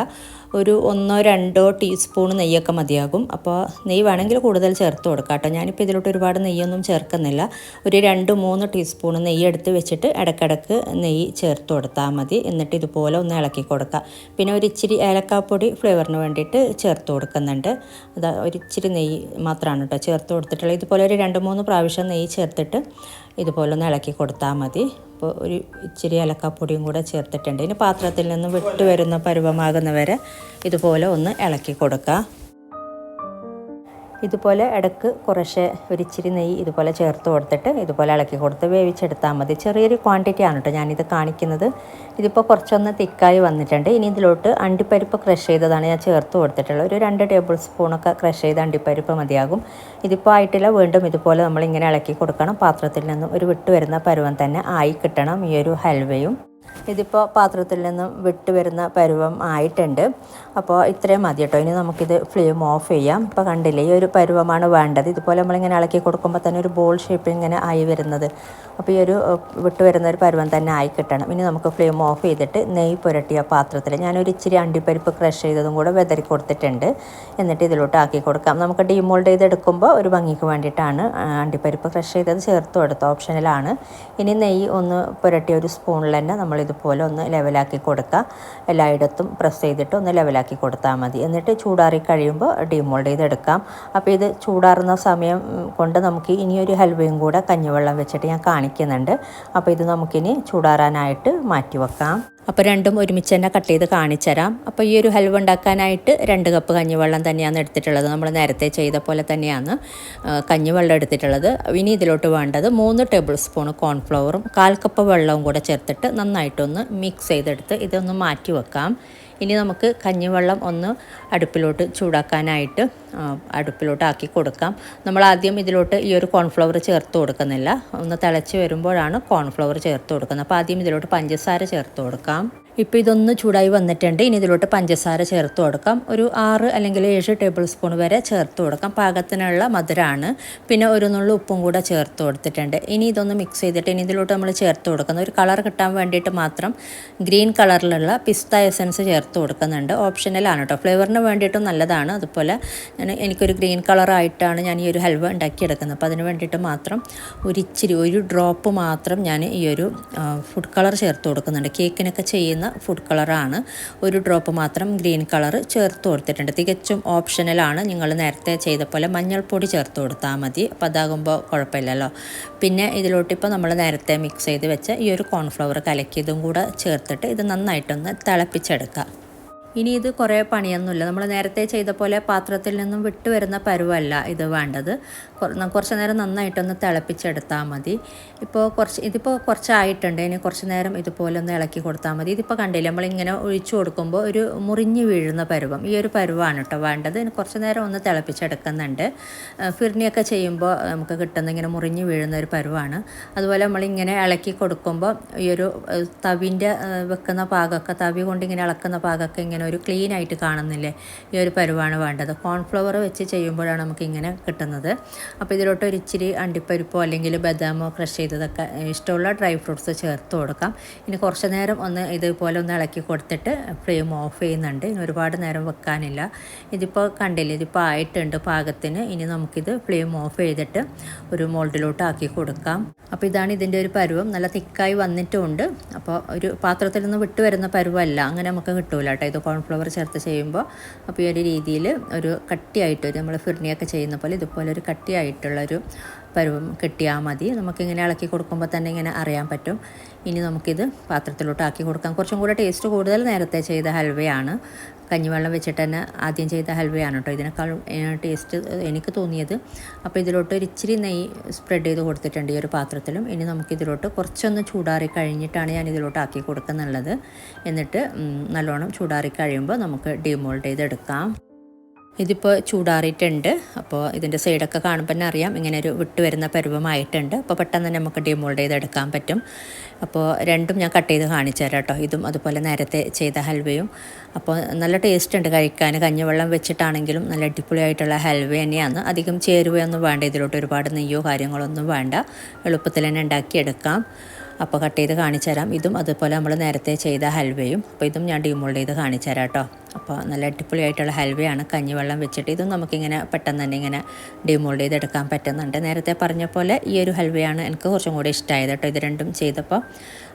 Speaker 1: ഒരു 1-2 ടീസ്പൂൺ നെയ്യൊക്കെ മതിയാകും. അപ്പോൾ നെയ്യ് വേണമെങ്കിൽ കൂടുതൽ ചേർത്ത് കൊടുക്കാം കേട്ടോ. ഞാനിപ്പോൾ ഇതിലോട്ട് ഒരുപാട് നെയ്യൊന്നും ചേർക്കുന്നില്ല. ഒരു 2-3 ടീസ്പൂൺ നെയ്യ് എടുത്ത് വെച്ചിട്ട് ഇടയ്ക്കിടയ്ക്ക് നെയ്യ് ചേർത്ത് കൊടുത്താൽ മതി. എന്നിട്ട് ഇതുപോലെ ഒന്ന് ഇളക്കി കൊടുക്കുക. പിന്നെ ഇച്ചിരി ഏലക്കാപ്പൊടി ഫ്ലേവറിന് വേണ്ടിയിട്ട് ചേർത്ത് കൊടുക്കുന്നുണ്ട്. അത് ഇച്ചിരി നെയ്യ് മാത്രമാണ് കേട്ടോ ചേർത്ത് കൊടുത്തിട്ടുള്ളത്. ഇതുപോലെ ഒരു 2-3 പ്രാവശ്യം നെയ്യ് ചേർത്തിട്ട് ഇതുപോലെ ഒന്ന് ഇളക്കി കൊടുത്താൽ മതി. അപ്പോൾ ഇച്ചിരി ഏലക്കാപ്പൊടിയും കൂടെ ചേർത്തിട്ടുണ്ട്. ഇനി പാത്രത്തിൽ നിന്ന് വിട്ട് വരുന്ന പരുവമാകുന്നവരെ ഇതുപോലെ ഒന്ന് ഇളക്കി കൊടുക്കുക. ഇതുപോലെ ഇടയ്ക്ക് കുറച്ച് ഇച്ചിരി നെയ്യ് ഇതുപോലെ ചേർത്ത് കൊടുത്തിട്ട് ഇതുപോലെ ഇളക്കി കൊടുത്ത് വേവിച്ചെടുത്താൽ മതി. ചെറിയൊരു ക്വാണ്ടിറ്റിയാണ് കേട്ടോ ഞാനിത് കാണിക്കുന്നത്. ഇതിപ്പോൾ കുറച്ചൊന്ന് തിക്കായി വന്നിട്ടുണ്ട്. ഇനി ഇതിലോട്ട് അണ്ടിപ്പരിപ്പ് ക്രഷ് ചെയ്തതാണ് ഞാൻ ചേർത്ത് കൊടുത്തിട്ടുള്ളത്. ഒരു 2 ടേബിൾ സ്പൂണൊക്കെ ക്രഷ് ചെയ്ത അണ്ടിപ്പരിപ്പ് മതിയാകും. ഇതിപ്പോൾ ആയിട്ടില്ല. വീണ്ടും ഇതുപോലെ നമ്മളിങ്ങനെ ഇളക്കി കൊടുക്കണം. പാത്രത്തിൽ നിന്നും വിട്ട് വരുന്ന പരുവം തന്നെ ആയി കിട്ടണം ഈ ഒരു ഹൽവയും. ഇതിപ്പോൾ പാത്രത്തിൽ നിന്നും വിട്ട് വരുന്ന പരുവം ആയിട്ടുണ്ട്. അപ്പോൾ ഇത്രയും മതി കേട്ടോ. ഇനി നമുക്കിത് ഫ്ലെയിം ഓഫ് ചെയ്യാം. ഇപ്പോൾ കണ്ടില്ലേ, ഈ ഒരു പരുവമാണ് വേണ്ടത്. ഇതുപോലെ നമ്മളിങ്ങനെ ഇളക്കി കൊടുക്കുമ്പോൾ തന്നെ ഒരു ബോൾ ഷേപ്പിൽ ഇങ്ങനെ ആയി വരുന്നത്. അപ്പോൾ ഈ ഒരു വിട്ട് വരുന്ന ഒരു പരുവം തന്നെ ആയി കിട്ടണം. ഇനി നമുക്ക് ഫ്ലെയിം ഓഫ് ചെയ്തിട്ട് നെയ്യ് പുരട്ടിയ പാത്രത്തിൽ ഞാനൊരു ഇച്ചിരി അണ്ടിപ്പരിപ്പ് ക്രഷ് ചെയ്തതും കൂടെ വെതറി കൊടുത്തിട്ടുണ്ട്. എന്നിട്ട് ഇതിലോട്ട് ആക്കി കൊടുക്കാം. നമുക്ക് ഡീമോൾഡ് ചെയ്തെടുക്കുമ്പോൾ ഒരു ഭംഗിക്ക് വേണ്ടിയിട്ടാണ് അണ്ടിപ്പരിപ്പ് ക്രഷ് ചെയ്തത് ചേർത്ത് കൊടുത്ത ഓപ്ഷനിലാണ്. ഇനി നെയ്യ് ഒന്ന് പുരട്ടിയ ഒരു സ്പൂണിൽ തന്നെ നമ്മളിതുപോലെ ഒന്ന് ലെവലാക്കി കൊടുക്കുക. എല്ലായിടത്തും പ്രസ് ചെയ്തിട്ട് ഒന്ന് ലെവലാക്കി കൊടുത്താൽ മതി. എന്നിട്ട് ചൂടാറി കഴിയുമ്പോൾ ഡീമോൾഡ് ചെയ്തെടുക്കാം. അപ്പോൾ ഇത് ചൂടാറുന്ന സമയം കൊണ്ട് നമുക്ക് ഇനിയൊരു ഹൽവയും കൂടെ കഞ്ഞിവെള്ളം വെച്ചിട്ട് ഞാൻ കാണിക്കുന്നുണ്ട്. അപ്പോൾ ഇത് നമുക്കിനി ചൂടാറാനായിട്ട് മാറ്റി വെക്കാം. അപ്പോൾ രണ്ടും ഒരുമിച്ച് തന്നെ കട്ട് ചെയ്ത് കാണിച്ചു തരാം. അപ്പോൾ ഈ ഒരു ഹൽവ ഉണ്ടാക്കാനായിട്ട് 2 കപ്പ് കഞ്ഞിവെള്ളം തന്നെയാണ് എടുത്തിട്ടുള്ളത്. നമ്മൾ നേരത്തെ ചെയ്ത പോലെ തന്നെയാണ് കഞ്ഞിവെള്ളം എടുത്തിട്ടുള്ളത്. ഇനി ഇതിലോട്ട് വേണ്ടത് 3 ടേബിൾ സ്പൂൺ കോൺഫ്ലവറും 1/4 കപ്പ് വെള്ളവും കൂടെ ചേർത്തിട്ട് നന്നായിട്ടൊന്ന് മിക്സ് ചെയ്തെടുത്ത് ഇതൊന്ന് മാറ്റി വെക്കാം. ഇനി നമുക്ക് കഞ്ഞിവെള്ളം ഒന്ന് അടുപ്പിലോട്ട് ചൂടാക്കാനായിട്ട് അടുപ്പിലോട്ട് ആക്കി കൊടുക്കാം. നമ്മൾ ആദ്യം ഇതിലോട്ട് ഈ ഒരു കോൺഫ്ലവർ ചേർത്ത് കൊടുക്കുന്നില്ല. ഒന്ന് തിളച്ച് വരുമ്പോഴാണ് കോൺഫ്ലവർ ചേർത്ത് കൊടുക്കുന്നത്. അപ്പോൾ ആദ്യം ഇതിലോട്ട് പഞ്ചസാര ചേർത്ത് കൊടുക്കാം. ഇപ്പോൾ ഇതൊന്ന് ചൂടായി വന്നിട്ടുണ്ട്. ഇനി ഇതിലോട്ട് പഞ്ചസാര ചേർത്ത് കൊടുക്കാം. ഒരു 6 അല്ലെങ്കിൽ 7 ടേബിൾ സ്പൂൺ വരെ ചേർത്ത് കൊടുക്കാം. പാകത്തിനുള്ള മധുരമാണ്. പിന്നെ ഒരു നുള്ളു ഉപ്പും കൂടെ ചേർത്ത് കൊടുത്തിട്ടുണ്ട്. ഇനി ഇതൊന്ന് മിക്സ് ചെയ്തിട്ട് ഇനി ഇതിലോട്ട് നമ്മൾ ചേർത്ത് കൊടുക്കുന്നത് ഒരു കളർ കിട്ടാൻ വേണ്ടിയിട്ട് മാത്രം ഗ്രീൻ കളറിലുള്ള പിസ്ത എസൻസ് ചേർത്ത് കൊടുക്കുന്നുണ്ട്. ഓപ്ഷണലാണ് കേട്ടോ, ഫ്ലേവറിന് വേണ്ടിയിട്ടും നല്ലതാണ്. അതുപോലെ എനിക്കൊരു ഗ്രീൻ കളറായിട്ടാണ് ഞാൻ ഈ ഒരു ഹൽവ ഉണ്ടാക്കിയെടുക്കുന്നത്. അപ്പോൾ അതിന് വേണ്ടിയിട്ട് മാത്രം ഒരു ഡ്രോപ്പ് മാത്രം ഞാൻ ഈ ഒരു ഫുഡ് കളർ ചേർത്ത് കൊടുക്കുന്നുണ്ട്. കേക്കിനൊക്കെ ചെയ്യുന്ന ഫുഡ് കളറാണ്. ഒരു ഡ്രോപ്പ് മാത്രം ഗ്രീൻ കളർ ചേർത്ത് കൊടുത്തിട്ടുണ്ട്. തികച്ചും ഓപ്ഷണലാണ്. നിങ്ങൾ നേരത്തെ ചെയ്ത പോലെ മഞ്ഞൾപ്പൊടി ചേർത്ത് കൊടുത്താൽ മതി. അപ്പോൾ അതാകുമ്പോൾ കുഴപ്പമില്ലല്ലോ. പിന്നെ ഇതിലോട്ട് ഇപ്പോൾ നമ്മൾ നേരത്തെ മിക്സ് ചെയ്ത് വെച്ച ഈ ഒരു കോൺഫ്ലവർ കലക്കിയതും കൂടെ ചേർത്തിട്ട് ഇത് നന്നായിട്ടൊന്ന് തിളപ്പിച്ചെടുക്കാം. ഇനി ഇത് കുറേ പണിയൊന്നുമില്ല. നമ്മൾ നേരത്തെ ചെയ്ത പോലെ പാത്രത്തിൽ നിന്നും വിട്ട് വരുന്ന പരുവല്ല ഇത് വേണ്ടത്. കുറച്ച് നേരം നന്നായിട്ടൊന്ന് തിളപ്പിച്ചെടുത്താൽ മതി. ഇതിപ്പോൾ കുറച്ചായിട്ടുണ്ട്. ഇനി കുറച്ച് നേരം ഇതുപോലെ ഒന്ന് ഇളക്കി കൊടുത്താൽ മതി. ഇതിപ്പോൾ കണ്ടില്ലേ, നമ്മളിങ്ങനെ ഒഴിച്ചു കൊടുക്കുമ്പോൾ ഒരു മുറിഞ്ഞ് വീഴുന്ന പരുവം, ഈ ഒരു പരുവാണ് കേട്ടോ വേണ്ടത്. ഇനി കുറച്ച് നേരം ഒന്ന് തിളപ്പിച്ചെടുക്കുന്നുണ്ട്. ഫിർണിയൊക്കെ ചെയ്യുമ്പോൾ നമുക്ക് കിട്ടുന്ന ഇങ്ങനെ മുറിഞ്ഞ് വീഴുന്ന ഒരു പരുവാണ്. അതുപോലെ നമ്മളിങ്ങനെ ഇളക്കി കൊടുക്കുമ്പോൾ ഈ ഒരു തവിൻ്റെ വെക്കുന്ന പാകമൊക്കെ, തവി കൊണ്ട് ഇങ്ങനെ ഇളക്കുന്ന പാകമൊക്കെ ഇങ്ങനെ ഒരു ക്ലീൻ ആയിട്ട് കാണുന്നില്ലേ, ഈ ഒരു പരുവാണ് വേണ്ടത്. കോൺഫ്ലവർ വെച്ച് ചെയ്യുമ്പോഴാണ് നമുക്ക് ഇങ്ങനെ കിട്ടുന്നത്. അപ്പോൾ ഇതിലോട്ട് ഒരു ഇച്ചിരി അണ്ടിപ്പരിപ്പോ അല്ലെങ്കിൽ ബദാമോ ക്രഷ് ചെയ്തതൊക്കെ ഇഷ്ടമുള്ള ഡ്രൈ ഫ്രൂട്ട്സ് ചേർത്ത് കൊടുക്കാം. ഇനി കുറച്ച് നേരം ഒന്ന് ഇതുപോലെ ഒന്ന് ഇളക്കി കൊടുത്തിട്ട് ഫ്ലെയിം ഓഫ് ചെയ്യുന്നുണ്ട്. ഇനി ഒരുപാട് നേരം വെക്കാനില്ല. ഇതിപ്പോൾ കണ്ടില്ലേ, ഇതിപ്പോൾ ആയിട്ടുണ്ട് പാകത്തിന്. ഇനി നമുക്കിത് ഫ്ലെയിം ഓഫ് ചെയ്തിട്ട് ഒരു മോൾഡിലോട്ട് ആക്കി കൊടുക്കാം. അപ്പോൾ ഇതാണ് ഇതിൻ്റെ ഒരു പരുവം. നല്ല തിക്കായി വന്നിട്ടുമുണ്ട്. അപ്പോൾ ഒരു പാത്രത്തിൽ നിന്ന് വിട്ട് വരുന്ന പരുവല്ല, അങ്ങനെ നമുക്ക് കിട്ടൂല കേട്ടോ ഇത് കോൺഫ്ലവർ ചേർത്ത് ചെയ്യുമ്പോൾ. അപ്പോൾ ഈ ഒരു രീതിയിൽ ഒരു കട്ടിയായിട്ട് നമ്മൾ ഫിർണിയൊക്കെ ചെയ്യുന്ന പോലെ ഇതുപോലെ ഒരു കട്ടിയായിട്ടുള്ളൊരു പരുവം കിട്ടിയാൽ മതി. നമുക്കിങ്ങനെ ഇളക്കി കൊടുക്കുമ്പോൾ തന്നെ ഇങ്ങനെ അറിയാൻ പറ്റും. ഇനി നമുക്കിത് പാത്രത്തിലോട്ട് ആക്കി കൊടുക്കാം. കുറച്ചും കൂടെ ടേസ്റ്റ് കൂടുതൽ നേരത്തെ ചെയ്ത ഹൽവയാണ്. കഞ്ഞിവെള്ളം വെച്ചിട്ട് തന്നെ ആദ്യം ചെയ്ത ഹൽവയാണ് കേട്ടോ ഇതിനേക്കാളും ടേസ്റ്റ് എനിക്ക് തോന്നിയത്. അപ്പോൾ ഇതിലോട്ട് ഒരു ഇച്ചിരി നെയ്യ് സ്പ്രെഡ് ചെയ്ത് കൊടുത്തിട്ടുണ്ട് ഈ ഒരു പാത്രത്തിലും. ഇനി നമുക്കിതിലോട്ട് കുറച്ചൊന്ന് ചൂടാറി കഴിഞ്ഞിട്ടാണ് ഞാൻ ഇതിലോട്ട് ആക്കി കൊടുക്കുന്നുള്ളത്. എന്നിട്ട് നല്ലോണം ചൂടാറി കഴിയുമ്പോൾ നമുക്ക് ഡിമോൾഡ് ചെയ്തെടുക്കാം. ഇതിപ്പോൾ ചൂടാറിയിട്ടുണ്ട്. അപ്പോൾ ഇതിൻ്റെ സൈഡൊക്കെ കാണുമ്പോൾ തന്നെ അറിയാം ഇങ്ങനെ ഒരു വിട്ട് വരുന്ന പരുവമായിട്ടുണ്ട്. അപ്പോൾ പെട്ടെന്ന് തന്നെ നമുക്ക് ഡിമോൾഡ് ചെയ്തെടുക്കാൻ പറ്റും. അപ്പോൾ രണ്ടും ഞാൻ കട്ട് ചെയ്ത് കാണിച്ചു തരാം കേട്ടോ, ഇതും അതുപോലെ നേരത്തെ ചെയ്ത ഹൽവയും. അപ്പോൾ നല്ല ടേസ്റ്റ് ഉണ്ട് കഴിക്കാൻ. കഞ്ഞിവെള്ളം വെച്ചിട്ടാണെങ്കിലും നല്ല അടിപൊളിയായിട്ടുള്ള ഹൽവ തന്നെയാണ്. അധികം ചേരുവയൊന്നും വേണ്ട ഇതിലോട്ട്, ഒരുപാട് നെയ്യോ കാര്യങ്ങളൊന്നും വേണ്ട. എളുപ്പത്തിൽ തന്നെ ഉണ്ടാക്കിയെടുക്കാം. അപ്പോൾ കട്ട് ചെയ്ത് കാണിച്ചു തരാം. ഇതും അതുപോലെ നമ്മൾ നേരത്തെ ചെയ്ത ഹൽവയും. അപ്പോൾ ഇതും ഞാൻ ഡിമോൾഡ് ചെയ്ത് കാണിച്ചു തരാം കേട്ടോ. അപ്പോൾ നല്ല അടിപൊളിയായിട്ടുള്ള ഹൽവയാണ് കഞ്ഞിവെള്ളം വെച്ചിട്ട്. ഇതും നമുക്കിങ്ങനെ പെട്ടെന്ന് തന്നെ ഇങ്ങനെ ഡിമോൾഡ് ചെയ്തെടുക്കാൻ പറ്റുന്നുണ്ട്. നേരത്തെ പറഞ്ഞ പോലെ ഈ ഒരു ഹൽവയാണ് എനിക്ക് കുറച്ചും കൂടി ഇഷ്ടമായത് കേട്ടോ ഇത് രണ്ടും ചെയ്തപ്പോൾ.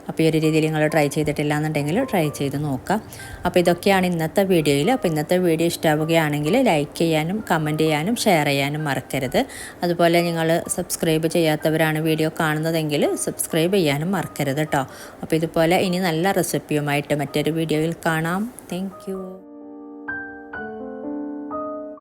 Speaker 1: അപ്പോൾ ഈ ഒരു രീതിയിൽ നിങ്ങൾ ട്രൈ ചെയ്തിട്ടില്ല എന്നുണ്ടെങ്കിൽ ട്രൈ ചെയ്ത് നോക്കാം. അപ്പോൾ ഇതൊക്കെയാണ് ഇന്നത്തെ വീഡിയോയിൽ. അപ്പോൾ ഇന്നത്തെ വീഡിയോ ഇഷ്ടമാവുകയാണെങ്കിൽ ലൈക്ക് ചെയ്യാനും കമൻറ്റ് ചെയ്യാനും ഷെയർ ചെയ്യാനും മറക്കരുത്. അതുപോലെ നിങ്ങൾ സബ്സ്ക്രൈബ് ചെയ്യാത്തവരാണ് വീഡിയോ കാണുന്നതെങ്കിൽ സബ്സ്ക്രൈബ് ചെയ്യാനും മറക്കരുത് കേട്ടോ. അപ്പോൾ ഇതുപോലെ ഇനി നല്ല റെസിപ്പിയുമായിട്ട് മറ്റൊരു വീഡിയോയിൽ കാണാം. Thank you.